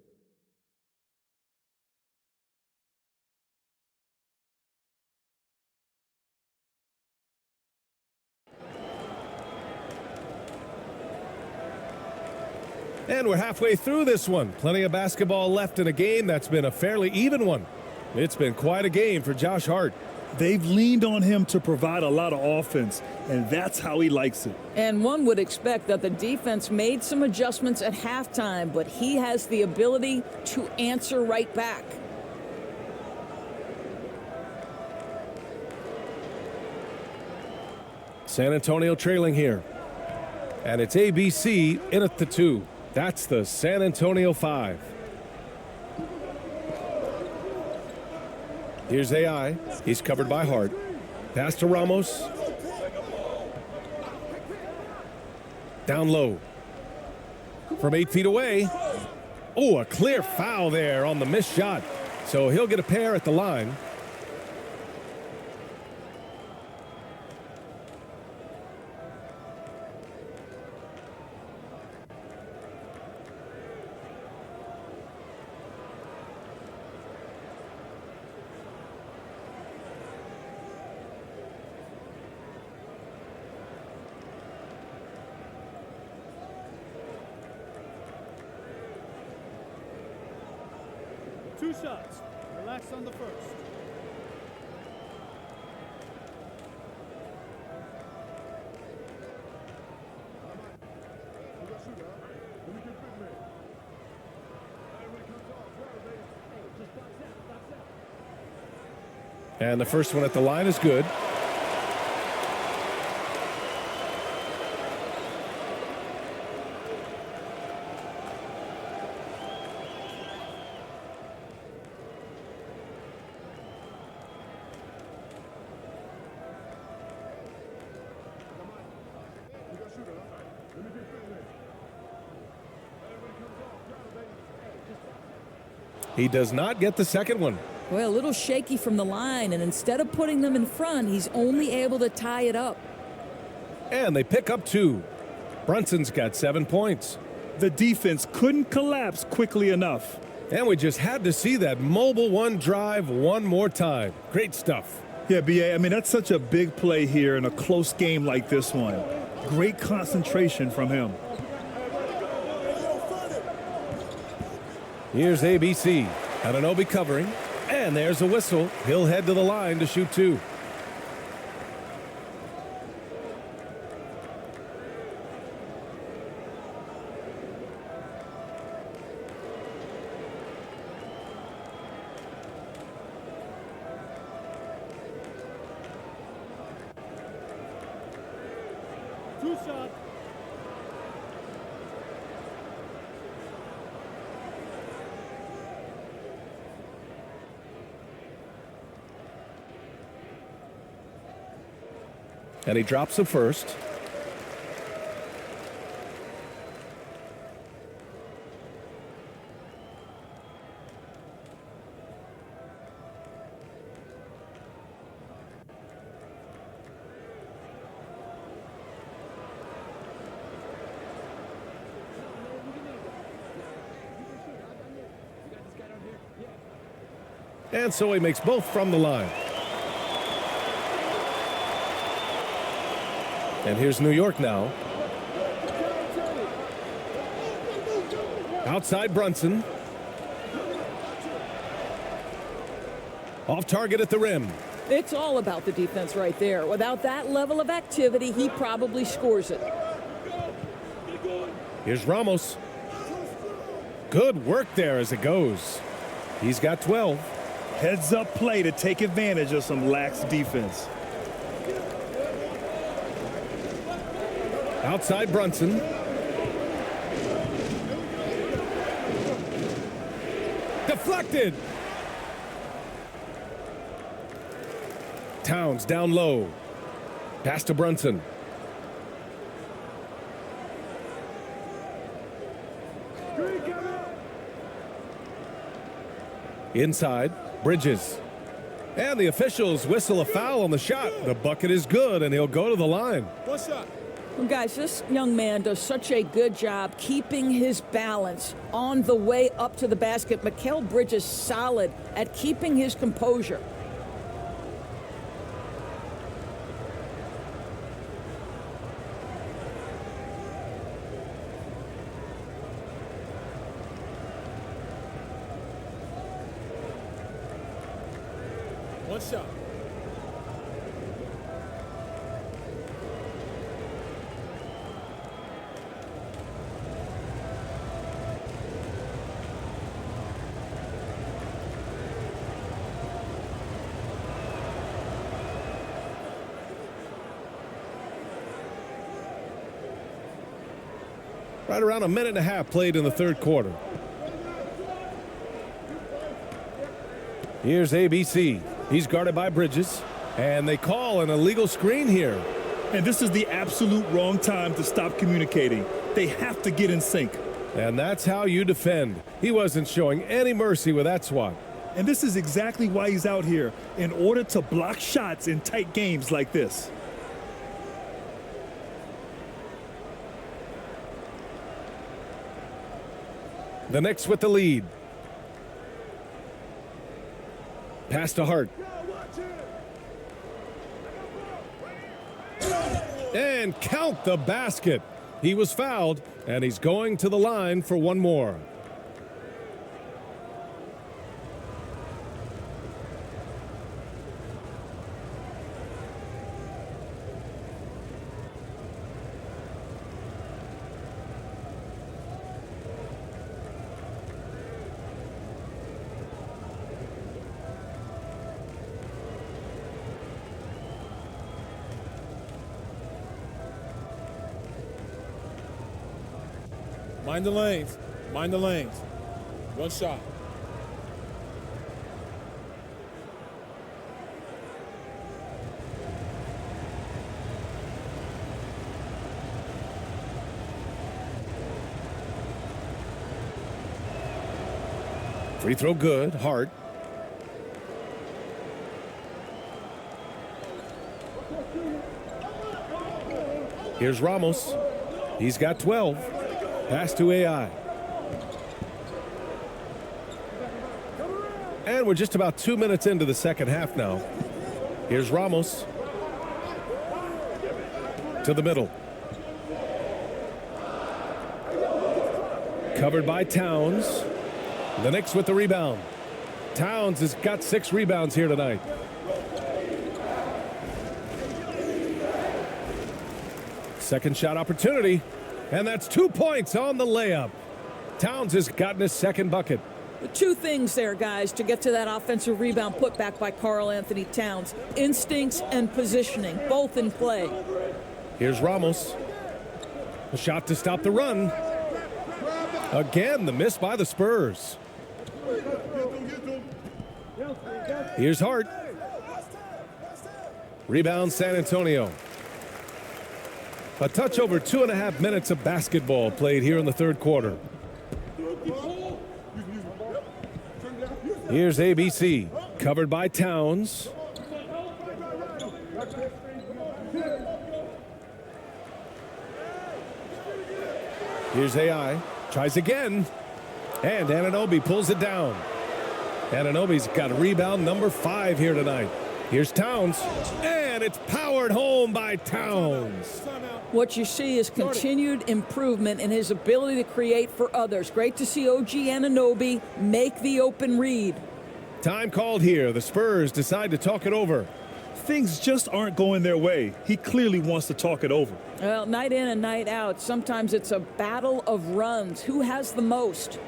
And we're halfway through this one. Plenty of basketball left in a game that's been a fairly even one. It's been quite a game for Josh Hart. They've leaned on him to provide a lot of offense, and that's how he likes it. And one would expect that the defense made some adjustments at halftime, but he has the ability to answer right back. San Antonio trailing here. And it's ABC in at the 2. That's the San Antonio 5. Here's AI. He's covered by Hart. Pass to Ramos. Down low. From 8 feet away. Oh, a clear foul there on the missed shot. So he'll get a pair at the line. Two shots. Relax on the first. And the first one at the line is good. He does not get the second one. Well, a little shaky from the line, and instead of putting them in front, he's only able to tie it up. And they pick up 2. Brunson's got 7 points. The defense couldn't collapse quickly enough. And we just had to see that mobile one drive one more time. Great stuff. Yeah, B.A., I mean, that's such a big play here in a close game like this one. Great concentration from him. Here's ABC. Anunoby covering. And there's a whistle. He'll head to the line to shoot 2. Two shots. And he drops the first. And so he makes both from the line. And here's New York now. Outside Brunson. Off target at the rim. It's all about the defense right there. Without that level of activity, he probably scores it. Here's Ramos. Good work there as it goes. He's got 12. Heads up play to take advantage of some lax defense. Outside Brunson. Deflected. Towns down low. Pass to Brunson. Inside, Bridges. And the officials whistle a foul on the shot. The bucket is good, and he'll go to the line. One shot. Well, guys, this young man does such a good job keeping his balance on the way up to the basket. Mikal Bridges solid at keeping his composure. One shot. Right around a minute and a half played in the third quarter. Here's ABC. He's guarded by Bridges, and they call an illegal screen here. And this is the absolute wrong time to stop communicating. They have to get in sync. And that's how you defend. He wasn't showing any mercy with that swat. And this is exactly why he's out here, in order to block shots in tight games like this. The Knicks with the lead. Pass to Hart. And count the basket. He was fouled, and he's going to the line for one more. Mind the lanes. Mind the lanes. One shot. Free throw good. Hart. Here's Ramos. He's got 12. Pass to AI. And we're just about 2 minutes into the second half now. Here's Ramos. To the middle. Covered by Towns. The Knicks with the rebound. Towns has got 6 rebounds here tonight. Second shot opportunity. And that's 2 points on the layup. Towns has gotten his second bucket. The two things there, guys, to get to that offensive rebound put back by Karl Anthony Towns. Instincts and positioning, both in play. Here's Ramos. A shot to stop the run. Again, the miss by the Spurs. Here's Hart. Rebound San Antonio. A touch over 2.5 minutes of basketball played here in the third quarter. Here's ABC, covered by Towns. Here's AI, tries again, and Anunoby pulls it down. Anunoby's got rebound number 5 here tonight. Here's Towns, and it's powered home by Towns. What you see is continued improvement in his ability to create for others. Great to see OG Anunoby make the open read. Time called here. The Spurs decide to talk it over. Things just aren't going their way. He clearly wants to talk it over. Well, night in and night out, sometimes it's a battle of runs. Who has the most?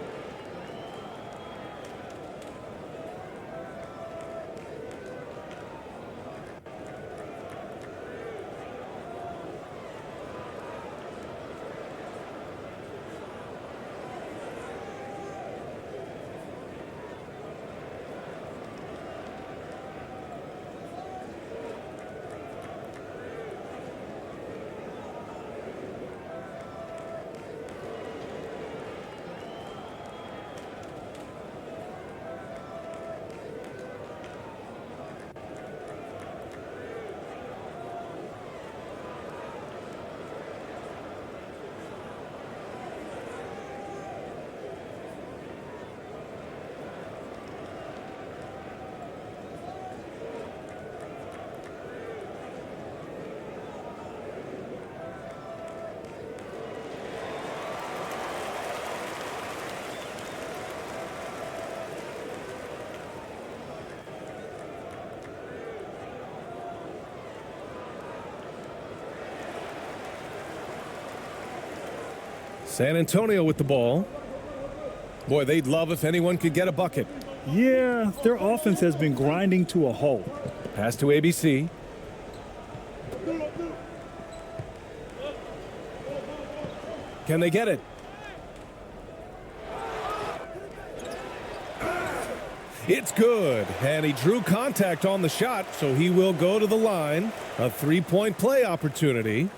San Antonio with the ball. Boy, they'd love if anyone could get a bucket. Yeah, their offense has been grinding to a halt. Pass to ABC. Can they get it? It's good, and he drew contact on the shot, so he will go to the line. A three-point play opportunity.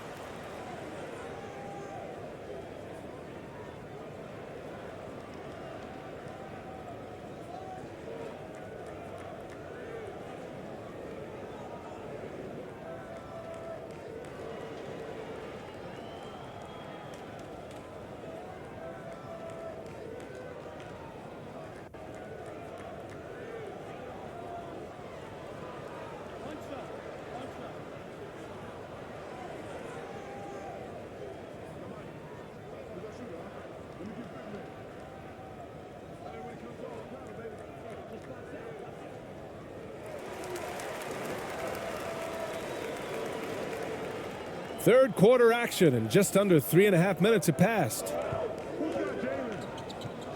Third quarter action, and just under 3.5 minutes have passed.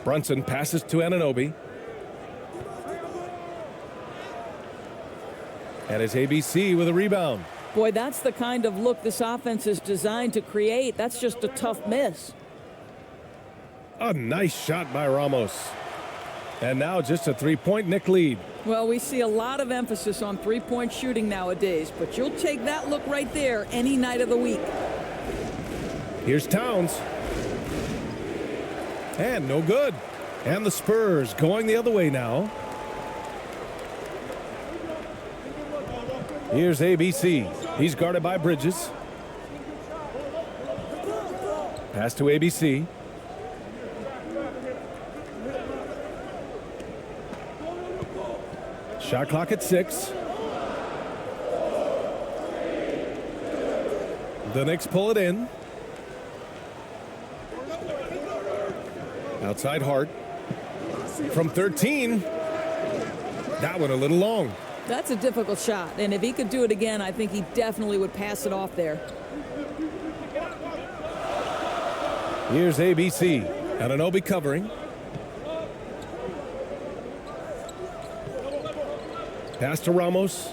Brunson passes to Anunoby. And it's ABC with a rebound. Boy, that's the kind of look this offense is designed to create. That's just a tough miss. A nice shot by Ramos. And now just a three-point Knick lead. Well, we see a lot of emphasis on three-point shooting nowadays, but you'll take that look right there any night of the week. Here's Towns. And no good. And the Spurs going the other way now. Here's ABC. He's guarded by Bridges. Pass to ABC. Shot clock at 6. The Knicks pull it in. Outside Hart. From 13. That one a little long. That's a difficult shot, and if he could do it again, I think he definitely would pass it off there. Here's ABC. Anunoby covering. Pass to Ramos.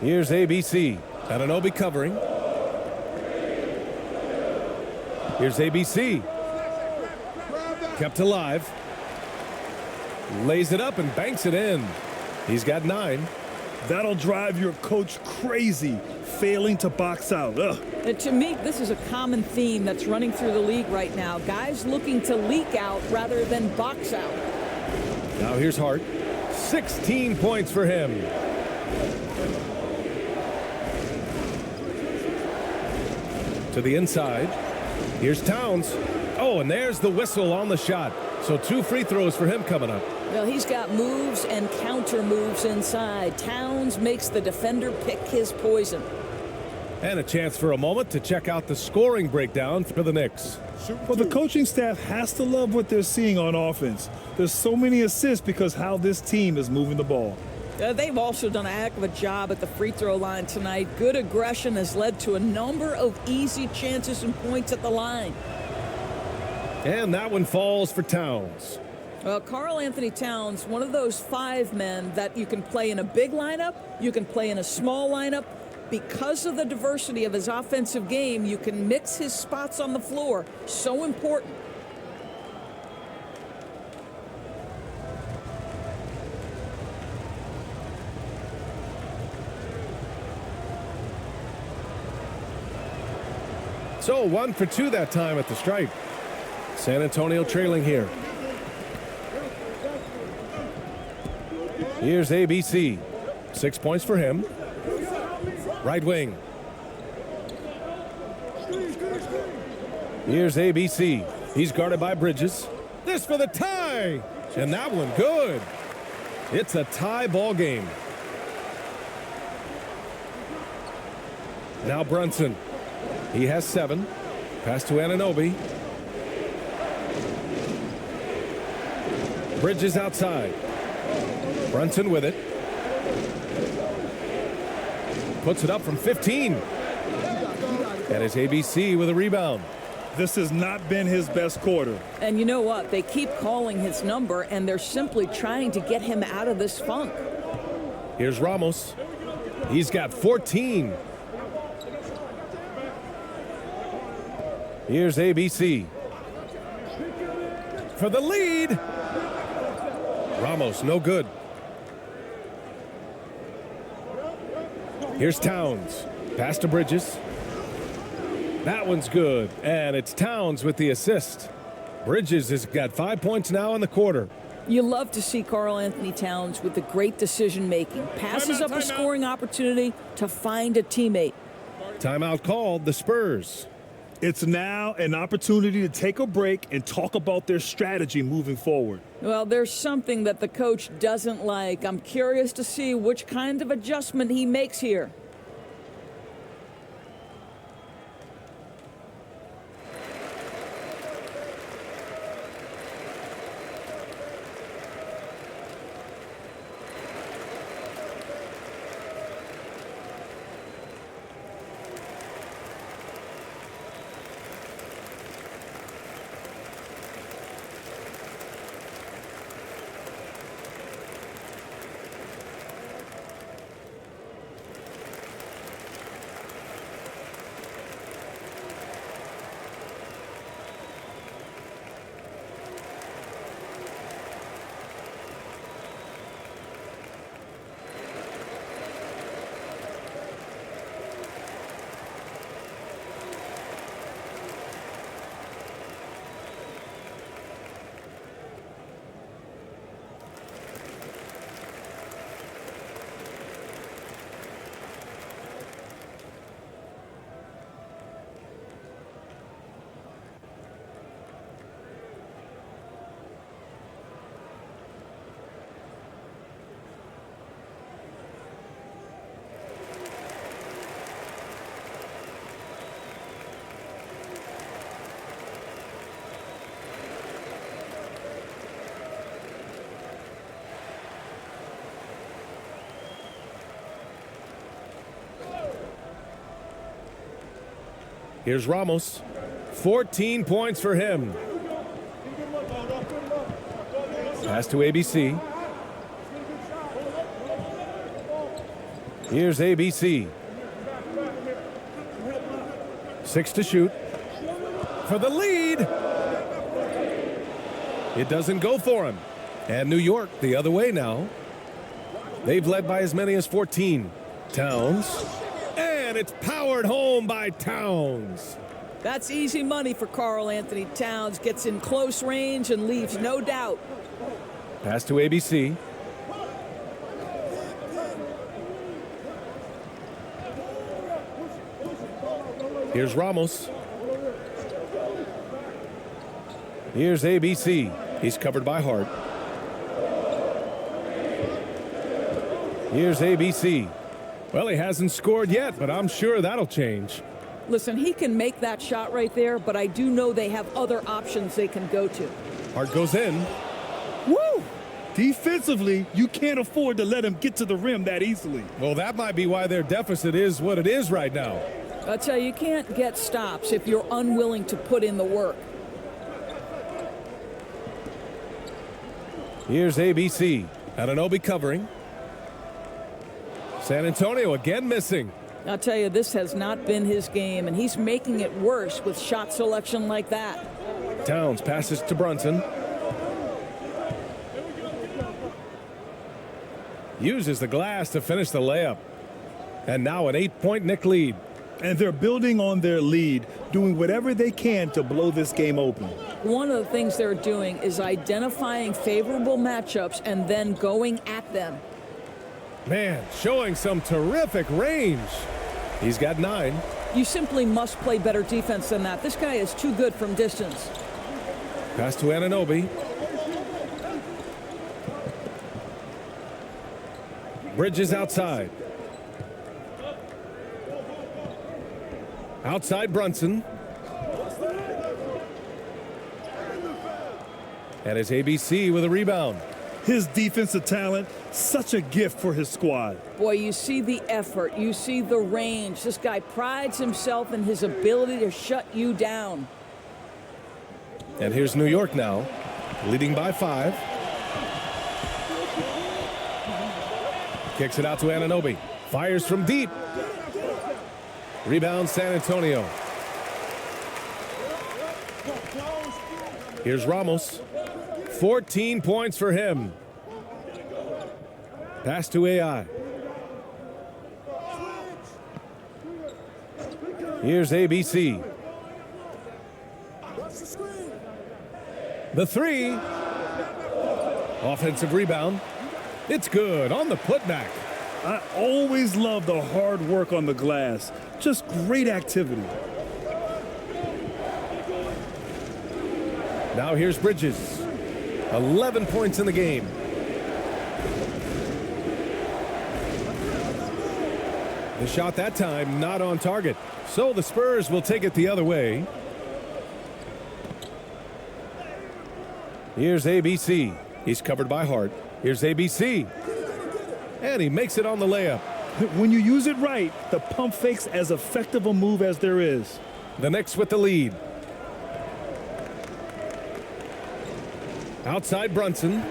Here's ABC. Anunoby covering. Here's ABC. Kept alive. Lays it up and banks it in. He's got 9. That'll drive your coach crazy, failing to box out. Ugh. To me, this is a common theme that's running through the league right now. Guys looking to leak out rather than box out. Now here's Hart. 16 points for him. To the inside. Here's Towns. Oh, and there's the whistle on the shot. So 2 free throws for him coming up. Well, he's got moves and counter moves inside. Towns makes the defender pick his poison. And a chance for a moment to check out the scoring breakdown for the Knicks. Well, the coaching staff has to love what they're seeing on offense. There's so many assists because how this team is moving the ball. They've also done a heck of a job at the free throw line tonight. Good aggression has led to a number of easy chances and points at the line. And that one falls for Towns. Well, Karl Anthony Towns, one of those 5 men that you can play in a big lineup, you can play in a small lineup. Because of the diversity of his offensive game, you can mix his spots on the floor. So important. So 1 for 2 that time at the stripe. San Antonio trailing here. Here's ABC. 6 points for him. Right wing. Here's ABC. He's guarded by Bridges. This for the tie. And that one good. It's a tie ball game. Now Brunson. He has 7. Pass to Anunoby. Bridges outside. Brunson with it. Puts it up from 15. And it's ABC with a rebound. This has not been his best quarter. And you know what? They keep calling his number, and they're simply trying to get him out of this funk. Here's Ramos. He's got 14. Here's ABC. For the lead. Ramos, no good. Here's Towns. Pass to Bridges. That one's good. And it's Towns with the assist. Bridges has got 5 points now in the quarter. You love to see Karl Anthony Towns with the great decision-making. Passes up a scoring opportunity to find a teammate. Timeout called, the Spurs. It's now an opportunity to take a break and talk about their strategy moving forward. Well, there's something that the coach doesn't like. I'm curious to see which kind of adjustment he makes here. Here's Ramos. 14 points for him. Pass to ABC. Here's ABC. 6 to shoot. For the lead. It doesn't go for him. And New York the other way now. They've led by as many as 14. Towns. And it's powered home by Towns. That's easy money for Karl Anthony Towns. Gets in close range and leaves no doubt. Pass to ABC. Here's Ramos. Here's ABC. He's covered by Hart. Here's ABC. Well, he hasn't scored yet, but I'm sure that'll change. Listen, he can make that shot right there, but I do know they have other options they can go to. Hart goes in. Woo! Defensively, you can't afford to let him get to the rim that easily. Well, that might be why their deficit is what it is right now. I'll tell you, you can't get stops if you're unwilling to put in the work. Here's ABC. Anunoby covering. San Antonio again missing. I'll tell you, this has not been his game, and he's making it worse with shot selection like that. Towns passes to Brunson. Uses the glass to finish the layup. And now an 8-point Knick lead. And they're building on their lead, doing whatever they can to blow this game open. One of the things they're doing is identifying favorable matchups and then going at them. Man, showing some terrific range. He's got 9. You simply must play better defense than that. This guy is too good from distance. Pass to Anunoby. Bridges outside. Outside Brunson. And it's ABC with a rebound. His defensive talent, such a gift for his squad. Boy, you see the effort. You see the range. This guy prides himself in his ability to shut you down. And here's New York now, leading by 5. Kicks it out to Anunoby. Fires from deep. Rebound San Antonio. Here's Ramos. 14 points for him. Pass to AI. Here's ABC. The 3. Offensive rebound. It's good on the putback. I always love the hard work on the glass. Just great activity. Now here's Bridges. 11 points in the game. The shot that time not on target. So the Spurs will take it the other way. Here's ABC. He's covered by Hart. Here's ABC. And he makes it on the layup. When you use it right, the pump fake's as effective a move as there is. The Knicks with the lead. Outside Brunson.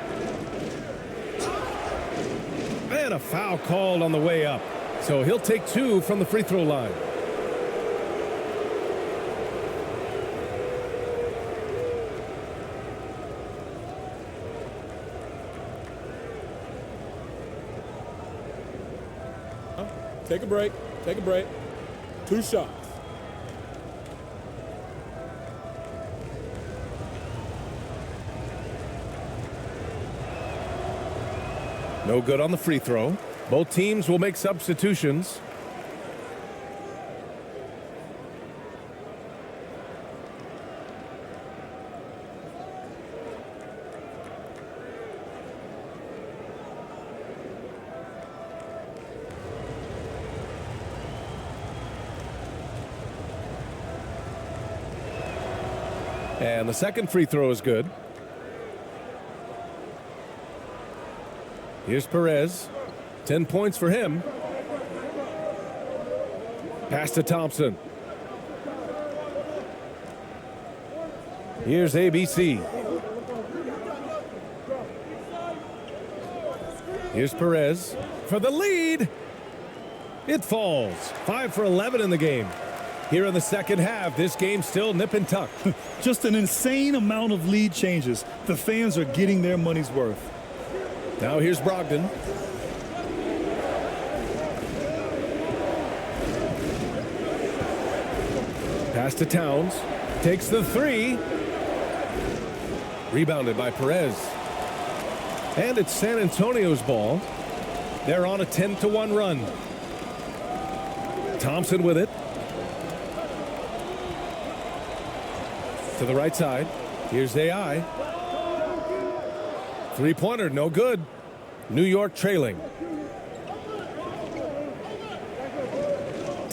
And a foul called on the way up. So he'll take 2 from the free throw line. Take a break. Take a break. 2 shots. No good on the free throw. Both teams will make substitutions. And the second free throw is good. Here's Perez. 10 points for him. Pass to Thompson. Here's ABC. Here's Perez for the lead. It falls. 5 for 11 in the game. Here in the second half, this game's still nip and tuck. Just an insane amount of lead changes. The fans are getting their money's worth. Now here's Brogdon. Pass to Towns. Takes the 3. Rebounded by Perez. And it's San Antonio's ball. They're on a 10-1 run. Thompson with it. To the right side. Here's AI. Three-pointer, no good. New York trailing.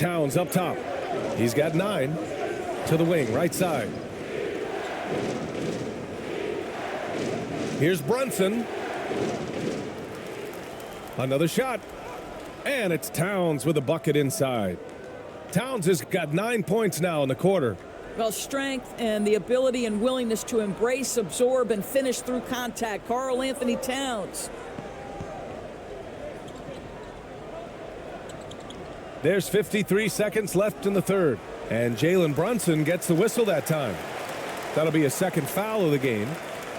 Towns up top. He's got 9 to the wing, right side. Here's Brunson. Another shot. And it's Towns with a bucket inside. Towns has got 9 points now in the quarter. Well, strength and the ability and willingness to embrace, absorb, and finish through contact. Karl Anthony Towns. There's 53 seconds left in the third. And Jalen Brunson gets the whistle that time. That'll be a second foul of the game.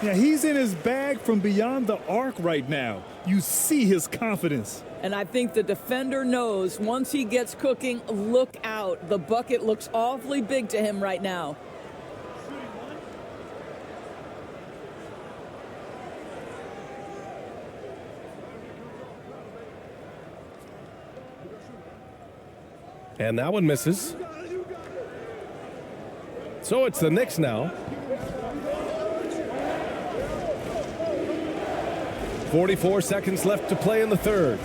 Yeah, he's in his bag from beyond the arc right now. You see his confidence. And I think the defender knows once he gets cooking, look out. The bucket looks awfully big to him right now. And that one misses. So it's the Knicks now. 44 seconds left to play in the third.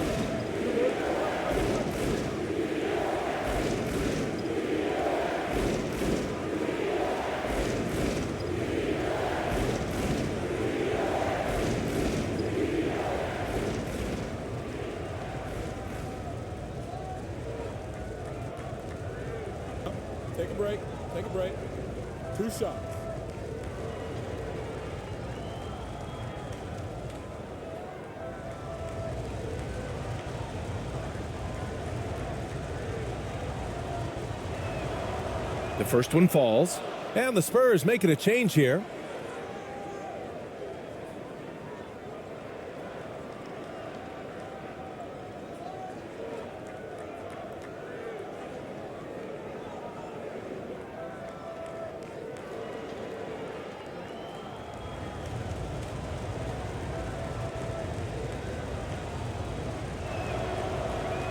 Take a break. Take a break. 2 shots. The first one falls. And the Spurs making a change here.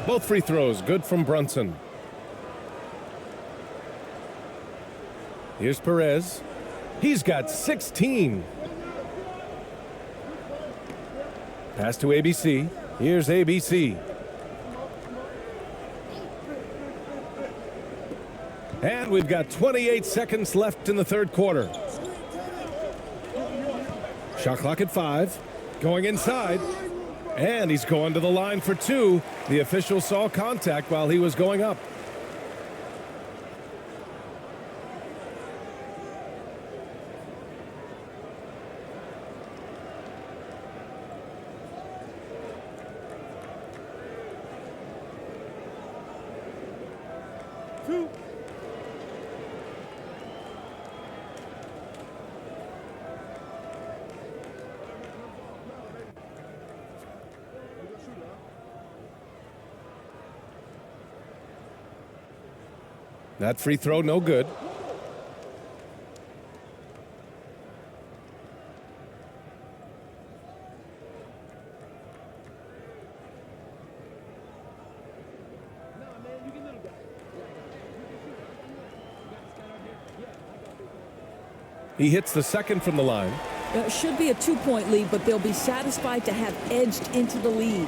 Both free throws good from Brunson. Here's Perez. He's got 16. Pass to ABC. Here's ABC. And we've got 28 seconds left in the third quarter. Shot clock at 5. Going inside. And he's going to the line for 2. The official saw contact while he was going up. That free throw, no good. He hits the second from the line. It should be a 2-point lead, but they'll be satisfied to have edged into the lead.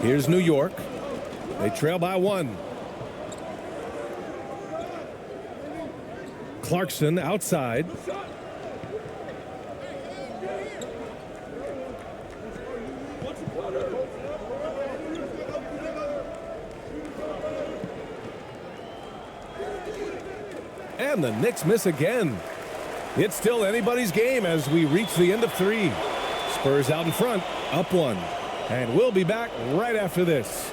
Here's New York. They trail by 1. Clarkson outside. And the Knicks miss again. It's still anybody's game as we reach the end of 3. Spurs out in front, up 1. And we'll be back right after this.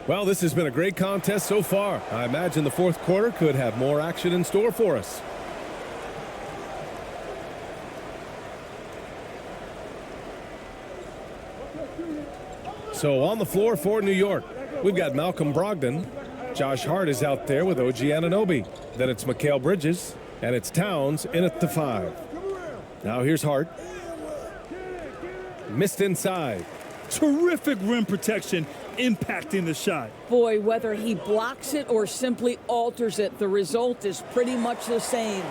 Well, this has been a great contest so far. I imagine the fourth quarter could have more action in store for us. So on the floor for New York, we've got Malcolm Brogdon. Josh Hart is out there with OG Anunoby. Then it's Mikal Bridges, and it's Towns in at the 5. Now here's Hart. Missed inside. Terrific rim protection impacting the shot. Boy, whether he blocks it or simply alters it, the result is pretty much the same.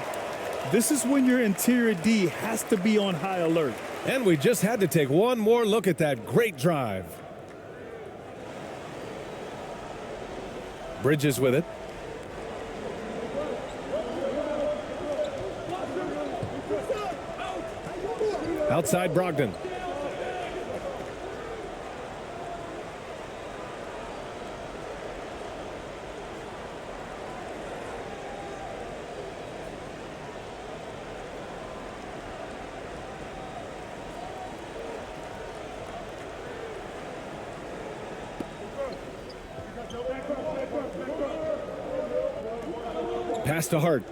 This is when your interior D has to be on high alert. And we just had to take one more look at that great drive. Bridges with it. Outside Brogdon. Pass to Hart.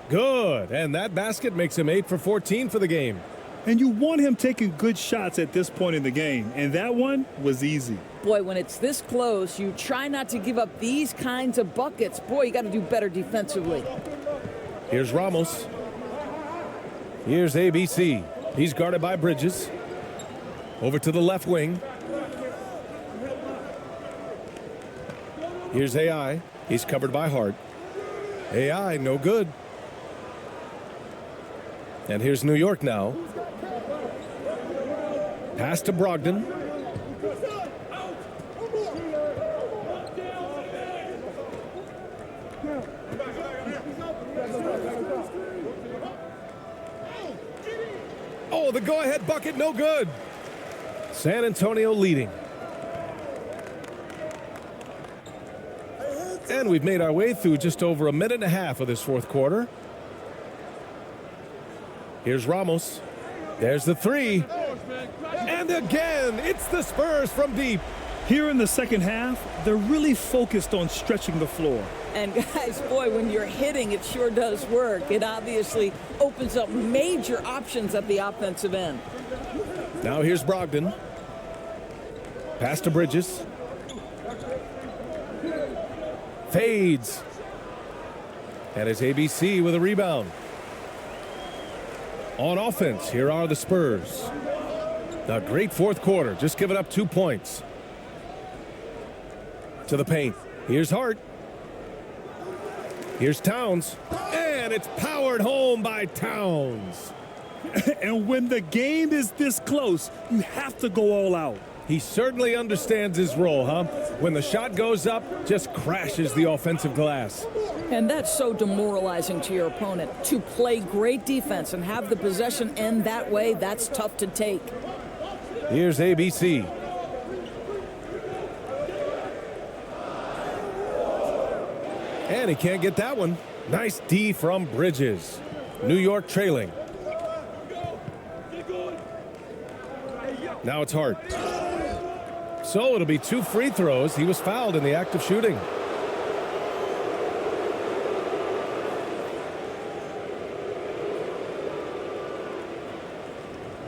Good, and that basket makes him 8 for 14 for the game. And you want him taking good shots at this point in the game, and that one was easy. Boy, when it's this close, you try not to give up these kinds of buckets. Boy, you got to do better defensively. Here's Ramos. Here's ABC. He's guarded by Bridges. Over to the left wing. Here's AI. He's covered by Hart. AI, no good. And here's New York now. Pass to Brogdon. Oh, the go-ahead bucket, no good. San Antonio leading. And we've made our way through just over a minute and a half of this fourth quarter. Here's Ramos. There's the three. And again, it's the Spurs from deep. Here in the second half, they're really focused on stretching the floor. And guys, boy, when you're hitting, it sure does work. It obviously opens up major options at the offensive end. Now here's Brogdon. Pass to Bridges. Fades. And it's ABC with a rebound. On offense, here are the Spurs. A great fourth quarter, just giving up 2 points. To the paint. Here's Hart. Here's Towns. And it's powered home by Towns. And when the game is this close, you have to go all out. He certainly understands his role, huh? When the shot goes up, just crashes the offensive glass. And that's so demoralizing to your opponent. To play great defense and have the possession end that way, that's tough to take. Here's ABC. And he can't get that one. Nice D from Bridges. New York trailing. Now it's Hart. So it'll be 2 free throws. He was fouled in the act of shooting.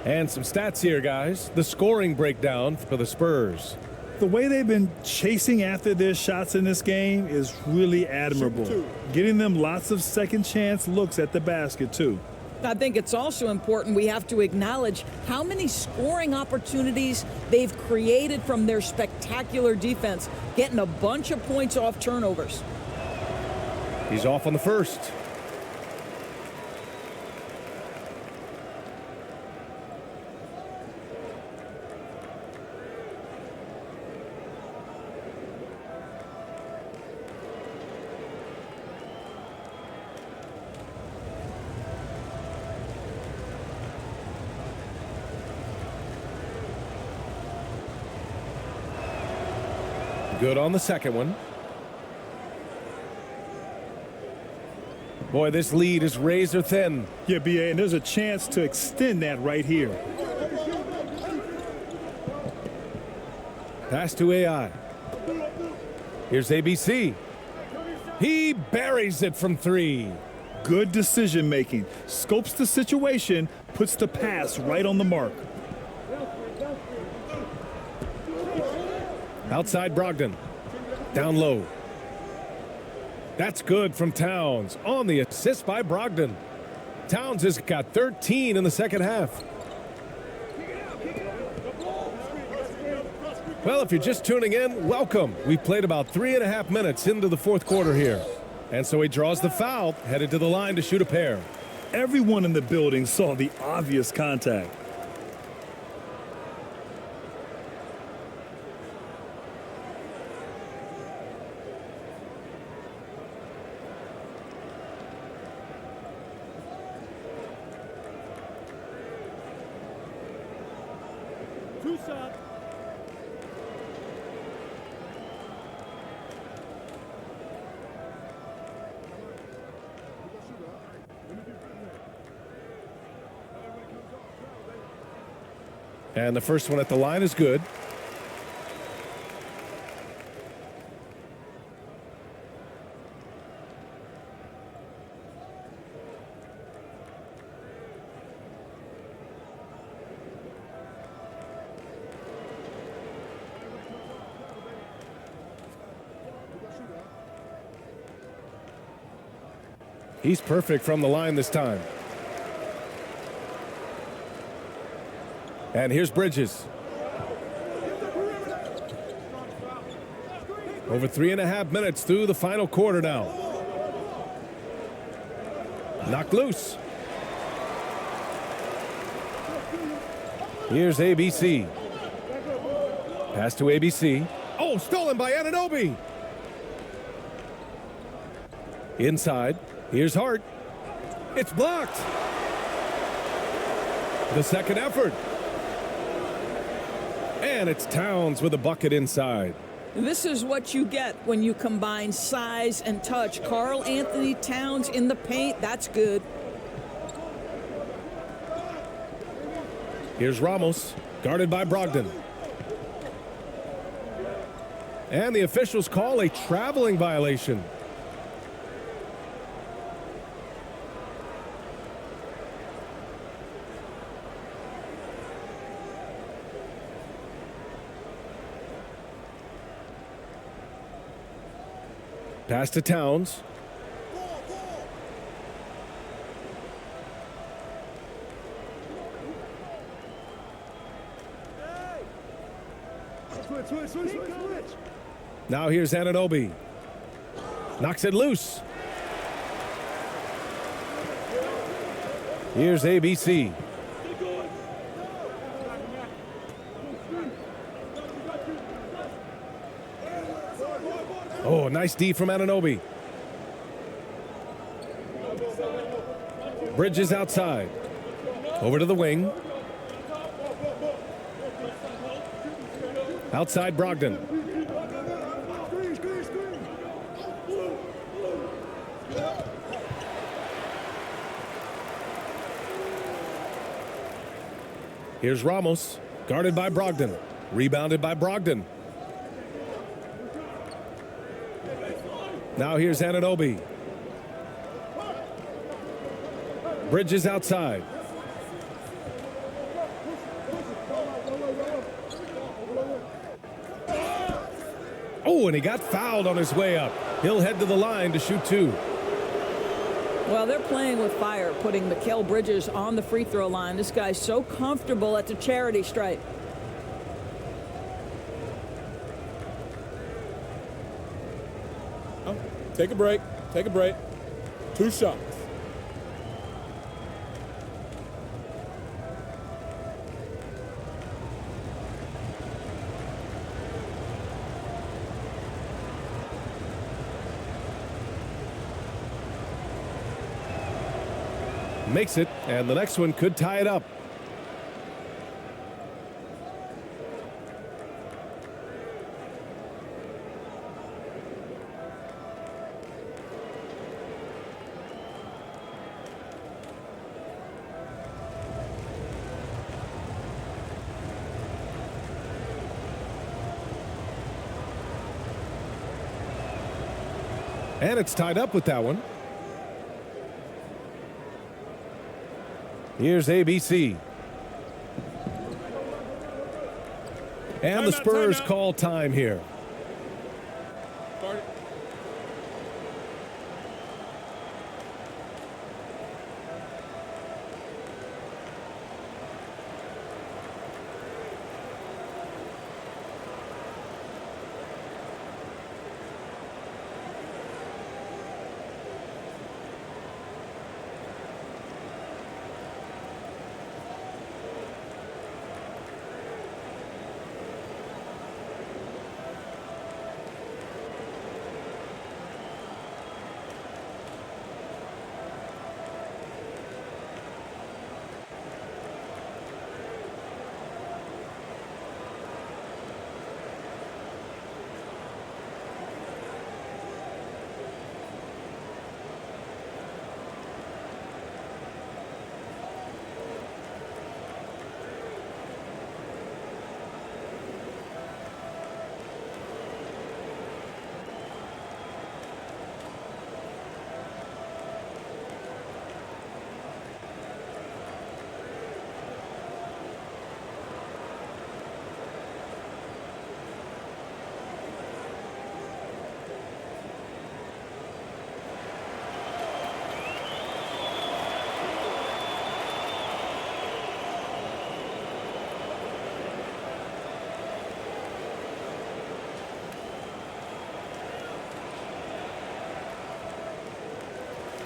And some stats here, guys. The scoring breakdown for the Spurs. The way they've been chasing after their shots in this game is really admirable. Getting them lots of second chance looks at the basket, too. I think it's also important we have to acknowledge how many scoring opportunities they've created from their spectacular defense, getting a bunch of points off turnovers. He's off on the first. Good on the second one. Boy, this lead is razor thin. Yeah, BA, and there's a chance to extend that right here. Pass to AI. Here's ABC. He buries it from 3. Good decision making. Scopes the situation, puts the pass right on the mark. Outside Brogdon. Down low. That's good from Towns on the assist by Brogdon. Towns has got 13 in the second half. Well, if you're just tuning in, welcome. We've played about 3.5 minutes into the fourth quarter here. And so he draws the foul, headed to the line to shoot a pair. Everyone in the building saw the obvious contact. Two shot. And the first one at the line is good. He's perfect from the line this time. And here's Bridges. Over 3.5 minutes through the final quarter now. Knocked loose. Here's ABC. Pass to ABC. Oh, stolen by Anunoby. Inside. Here's Hart. It's blocked. The second effort. And it's Towns with a bucket inside. This is what you get when you combine size and touch. Karl Anthony Towns in the paint, that's good. Here's Ramos, guarded by Brogdon. And the officials call a traveling violation. Pass to Towns. Now here's Anunoby. Knocks it loose. Here's ABC. Oh, nice D from Anunoby. Bridges outside. Over to the wing. Outside Brogdon. Here's Ramos, guarded by Brogdon. Rebounded by Brogdon. Now here's Anunoby. Bridges outside. Oh, and he got fouled on his way up. He'll head to the line to shoot two. Well, they're playing with fire, putting Mikal Bridges on the free throw line. This guy's so comfortable at the charity stripe. Take a break. Take a break. Two shots. Makes it, and the next one could tie it up. And it's tied up with that one. Here's ABC. And the Spurs call time here.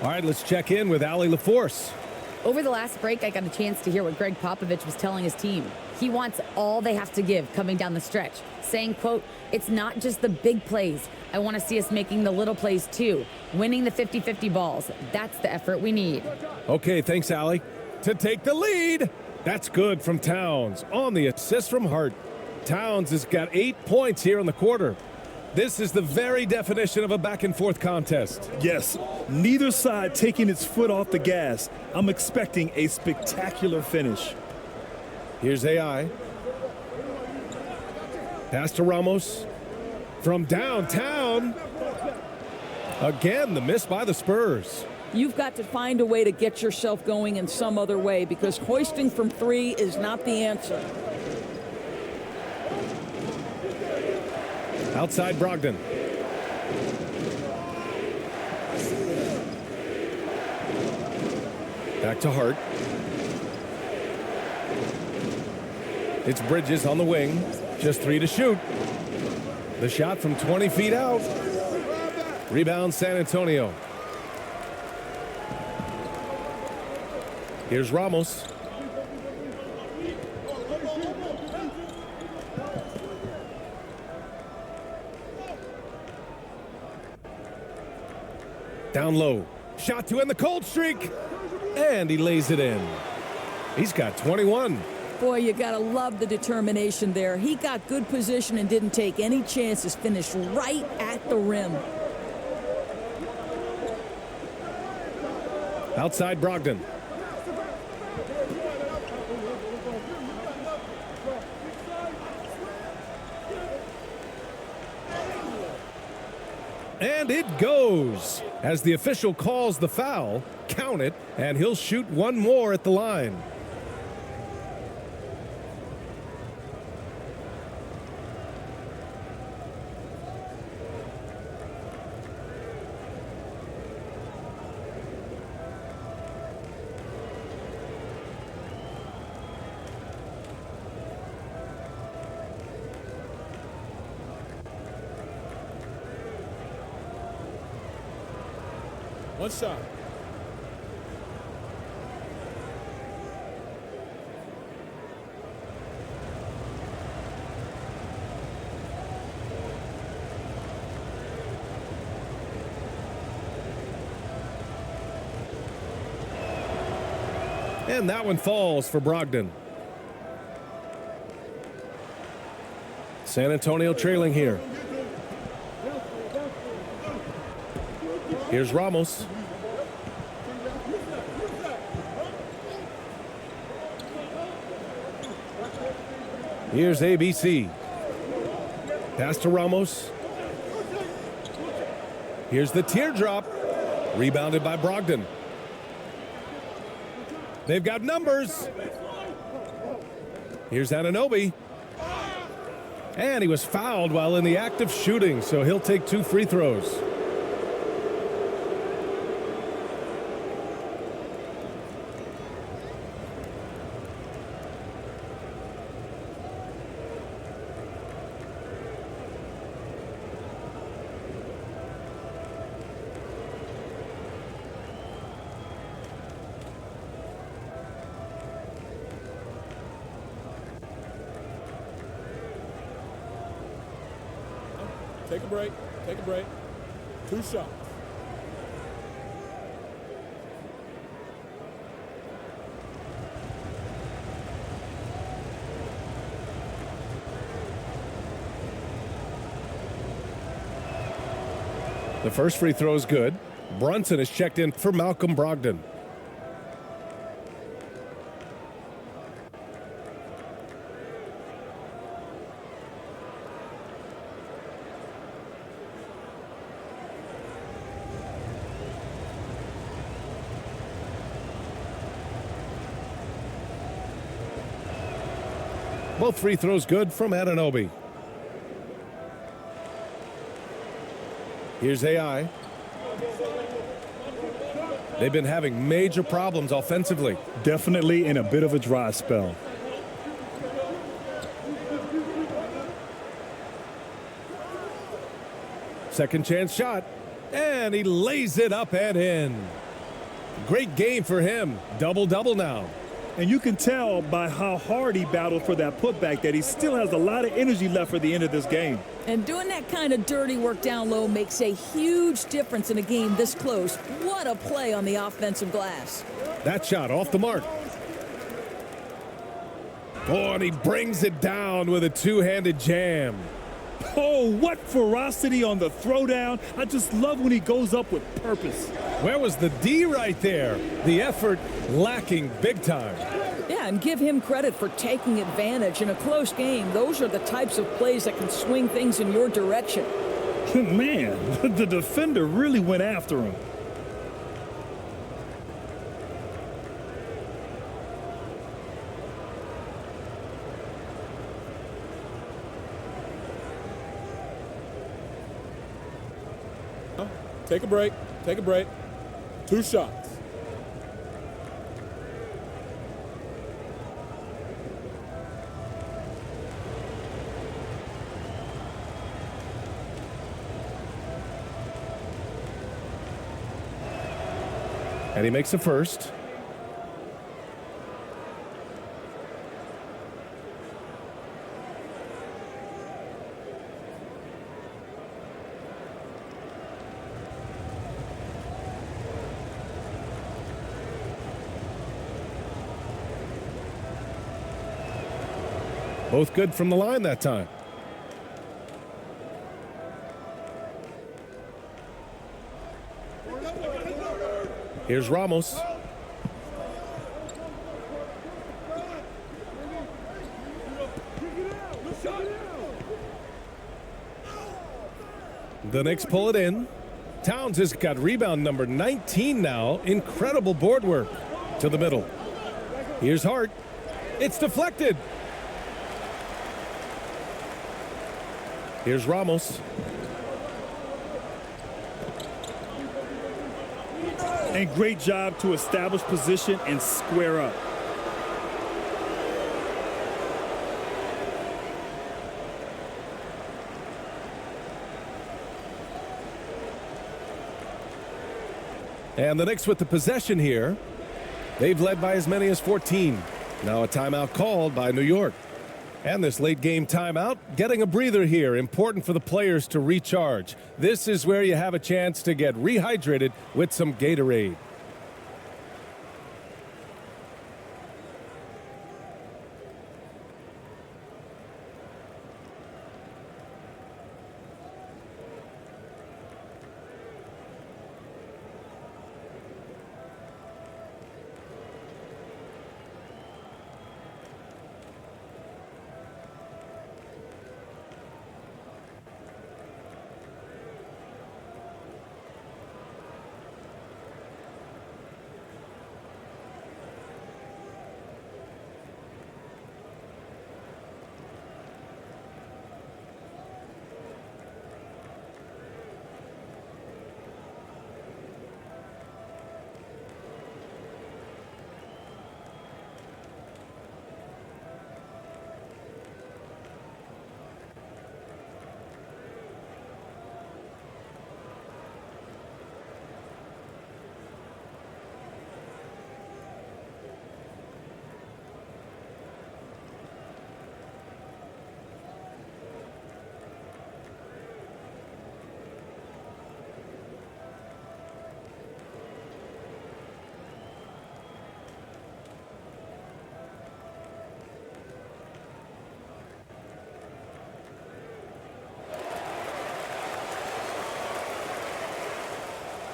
All right, let's check in with Allie LaForce. Over the last break, I got a chance to hear what Greg Popovich was telling his team. He wants all they have to give coming down the stretch, saying, quote, "It's not just the big plays. I want to see us making the little plays too, winning the 50-50 balls. That's the effort we need." Okay, thanks, Allie. To take the lead. That's good from Towns on the assist from Hart. Towns has got 8 points here in the quarter. This is the very definition of a back-and-forth contest. Yes, neither side taking its foot off the gas. I'm expecting a spectacular finish. Here's AI. Pass to Ramos. From downtown. Again, the miss by the Spurs. You've got to find a way to get yourself going in some other way because hoisting from three is not the answer. Outside Brogdon. Back to Hart. It's Bridges on the wing. Just 3 to shoot. The shot from 20 feet out. Rebound San Antonio. Here's Ramos. Down low. Shot to end the cold streak. And he lays it in. He's got 21. Boy, you got to love the determination there. He got good position and didn't take any chances. Finished right at the rim. Outside Brogdon. And it goes. As the official calls the foul, count it, and he'll shoot one more at the line. One shot. And that one falls for Brogdon. San Antonio trailing here. Here's Ramos. Here's ABC. Pass to Ramos. Here's the teardrop. Rebounded by Brogdon. They've got numbers. Here's Anunoby. And he was fouled while in the act of shooting, so he'll take 2 free throws. Take a break. Take a break. 2 shots. The first free throw is good. Brunson is checked in for Malcolm Brogdon. Both free throws good from Anunoby. Here's AI. They've been having major problems offensively. Definitely in a bit of a dry spell. Second chance shot. And he lays it up and in. Great game for him. Double-double now. And you can tell by how hard he battled for that putback that he still has a lot of energy left for the end of this game. And doing that kind of dirty work down low makes a huge difference in a game this close. What a play on the offensive glass. That shot off the mark. Oh, and he brings it down with a two-handed jam. Oh, what ferocity on the throwdown. I just love when he goes up with purpose. Where was the D right there? The effort lacking big time. Yeah, and give him credit for taking advantage in a close game. Those are the types of plays that can swing things in your direction. Man, the defender really went after him. Take a break. Take a break. 2 shots. And he makes the first. Both good from the line that time. Here's Ramos. The Knicks pull it in. Towns has got rebound number 19 now. Incredible board work to the middle. Here's Hart. It's deflected. Here's Ramos. And great job to establish position and square up. And the Knicks with the possession here. They've led by as many as 14. Now a timeout called by New York. And this late game timeout, getting a breather here, important for the players to recharge. This is where you have a chance to get rehydrated with some Gatorade.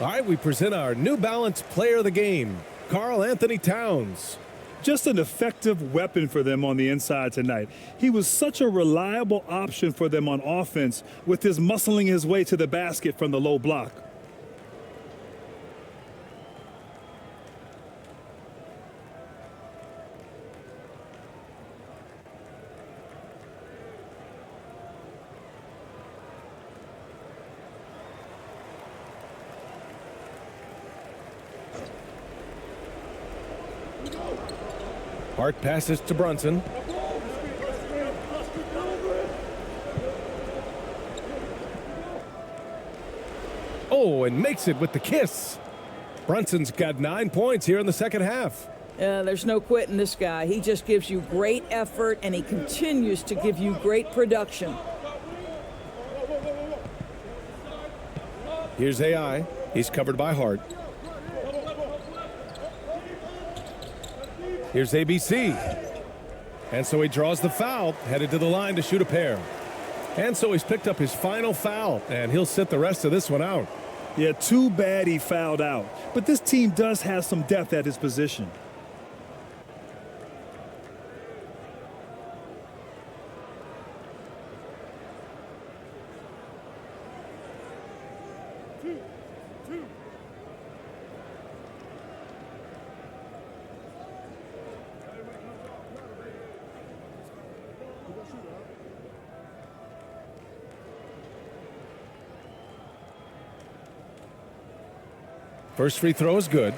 All right, we present our New Balance player of the game, Karl Anthony Towns. Just an effective weapon for them on the inside tonight. He was such a reliable option for them on offense with his muscling his way to the basket from the low block. Hart passes to Brunson. Oh, and makes it with the kiss. Brunson's got 9 points here in the second half. There's no quitting this guy. He just gives you great effort, and he continues to give you great production. Here's AI. He's covered by Hart. Here's ABC. And so he draws the foul, headed to the line to shoot a pair. And so he's picked up his final foul, and he'll sit the rest of this one out. Yeah, too bad he fouled out. But this team does have some depth at his position. First free throw is good.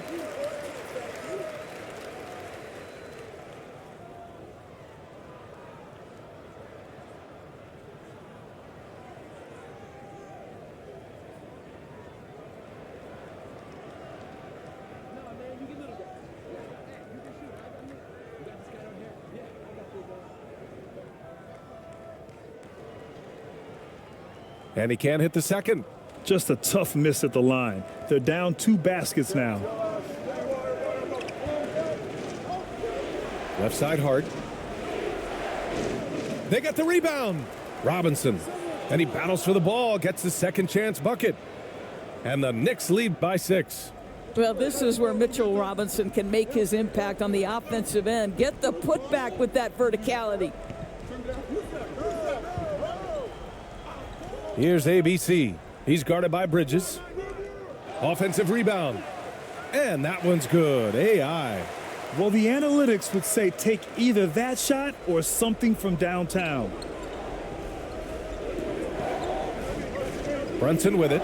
And he can't hit the second. Just a tough miss at the line. They're down 2 baskets now. Left side Hart. They got the rebound. Robinson. And he battles for the ball, gets the second chance bucket. And the Knicks lead by 6. Well, this is where Mitchell Robinson can make his impact on the offensive end. Get the putback with that verticality. Here's ABC. He's guarded by Bridges. Offensive rebound. And that one's good. AI. Well, the analytics would say take either that shot or something from downtown. Brunson with it.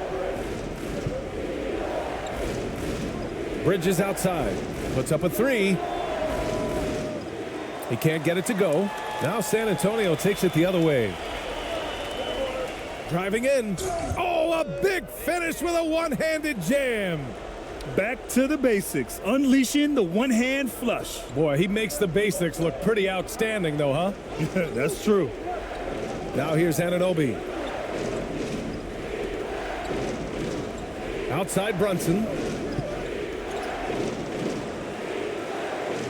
Bridges outside. Puts up a 3. He can't get it to go. Now San Antonio takes it the other way. Driving in. Oh, a big finish with a one-handed jam. Back to the basics, unleashing the one-hand flush. Boy, he makes the basics look pretty outstanding, though, huh? That's true. Now here's Anunoby. Outside Brunson.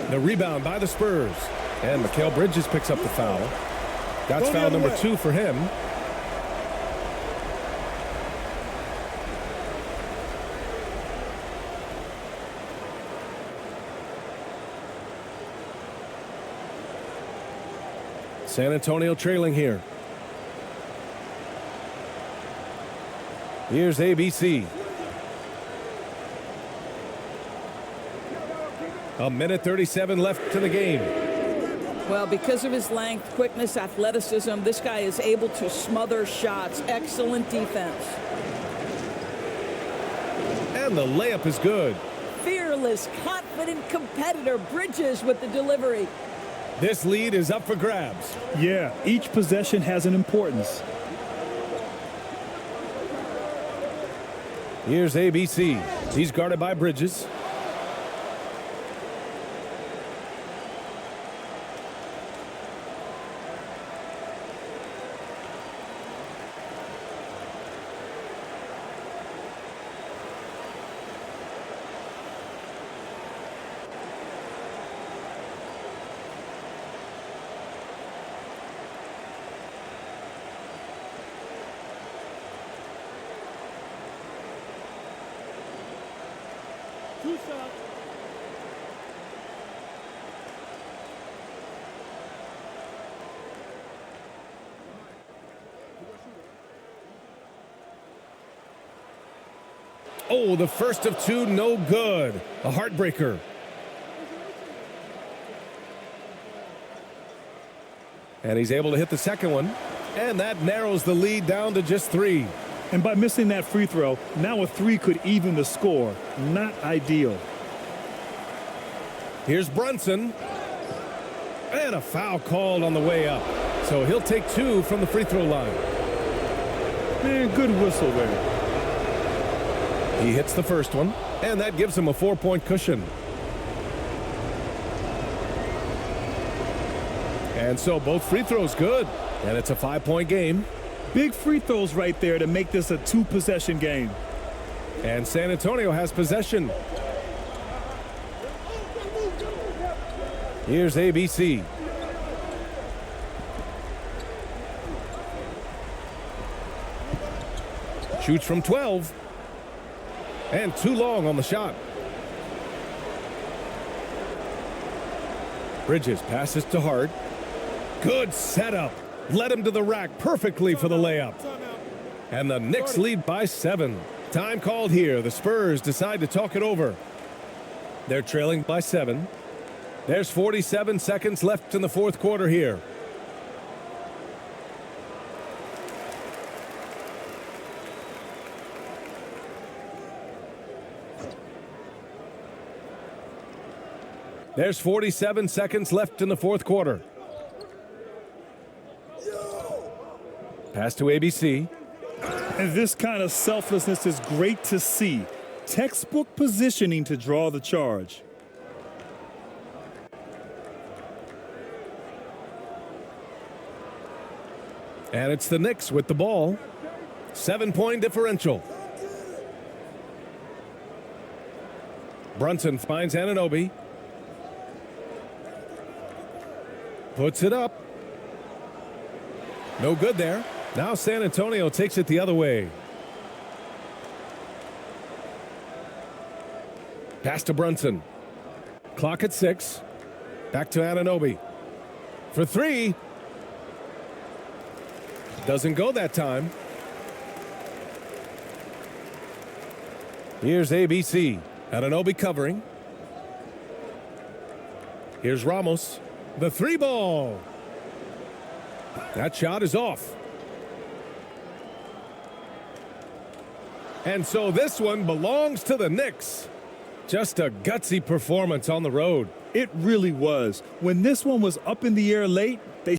The rebound by the Spurs. And Mikal Bridges picks up the foul. That's foul number 2 for him. San Antonio trailing here. Here's ABC. A minute 37 left to the game. Well, because of his length, quickness, athleticism, this guy is able to smother shots. Excellent defense. And the layup is good. Fearless, confident competitor. Bridges with the delivery. This lead is up for grabs. Yeah, each possession has an importance. Here's ABC. He's guarded by Bridges. Oh, the first of 2, no good. A heartbreaker. And he's able to hit the second one. And that narrows the lead down to just 3. And by missing that free throw, now a 3 could even the score. Not ideal. Here's Brunson. And a foul called on the way up. So he'll take 2 from the free throw line. Man, good whistle there. He hits the first one, and that gives him a 4-point cushion. And so both free throws good, and it's a 5-point game. Big free throws right there to make this a 2-possession game. And San Antonio has possession. Here's ABC. Shoots from 12. And too long on the shot. Bridges passes to Hart. Good setup. Led him to the rack perfectly for the layup. And the Knicks lead by 7. Time called here. The Spurs decide to talk it over. They're trailing by 7. There's 47 seconds left in the fourth quarter here. There's 47 seconds left in the fourth quarter. Pass to ABC. And this kind of selflessness is great to see. Textbook positioning to draw the charge. And it's the Knicks with the ball. 7-point differential. Brunson finds Anunoby. Puts it up. No good there. Now San Antonio takes it the other way. Pass to Brunson. Clock at 6. Back to Anunoby. For 3. Doesn't go that time. Here's ABC. Anunoby covering. Here's Ramos. The 3 ball. That shot is off. And so this one belongs to the Knicks. Just a gutsy performance on the road. It really was. When this one was up in the air late, they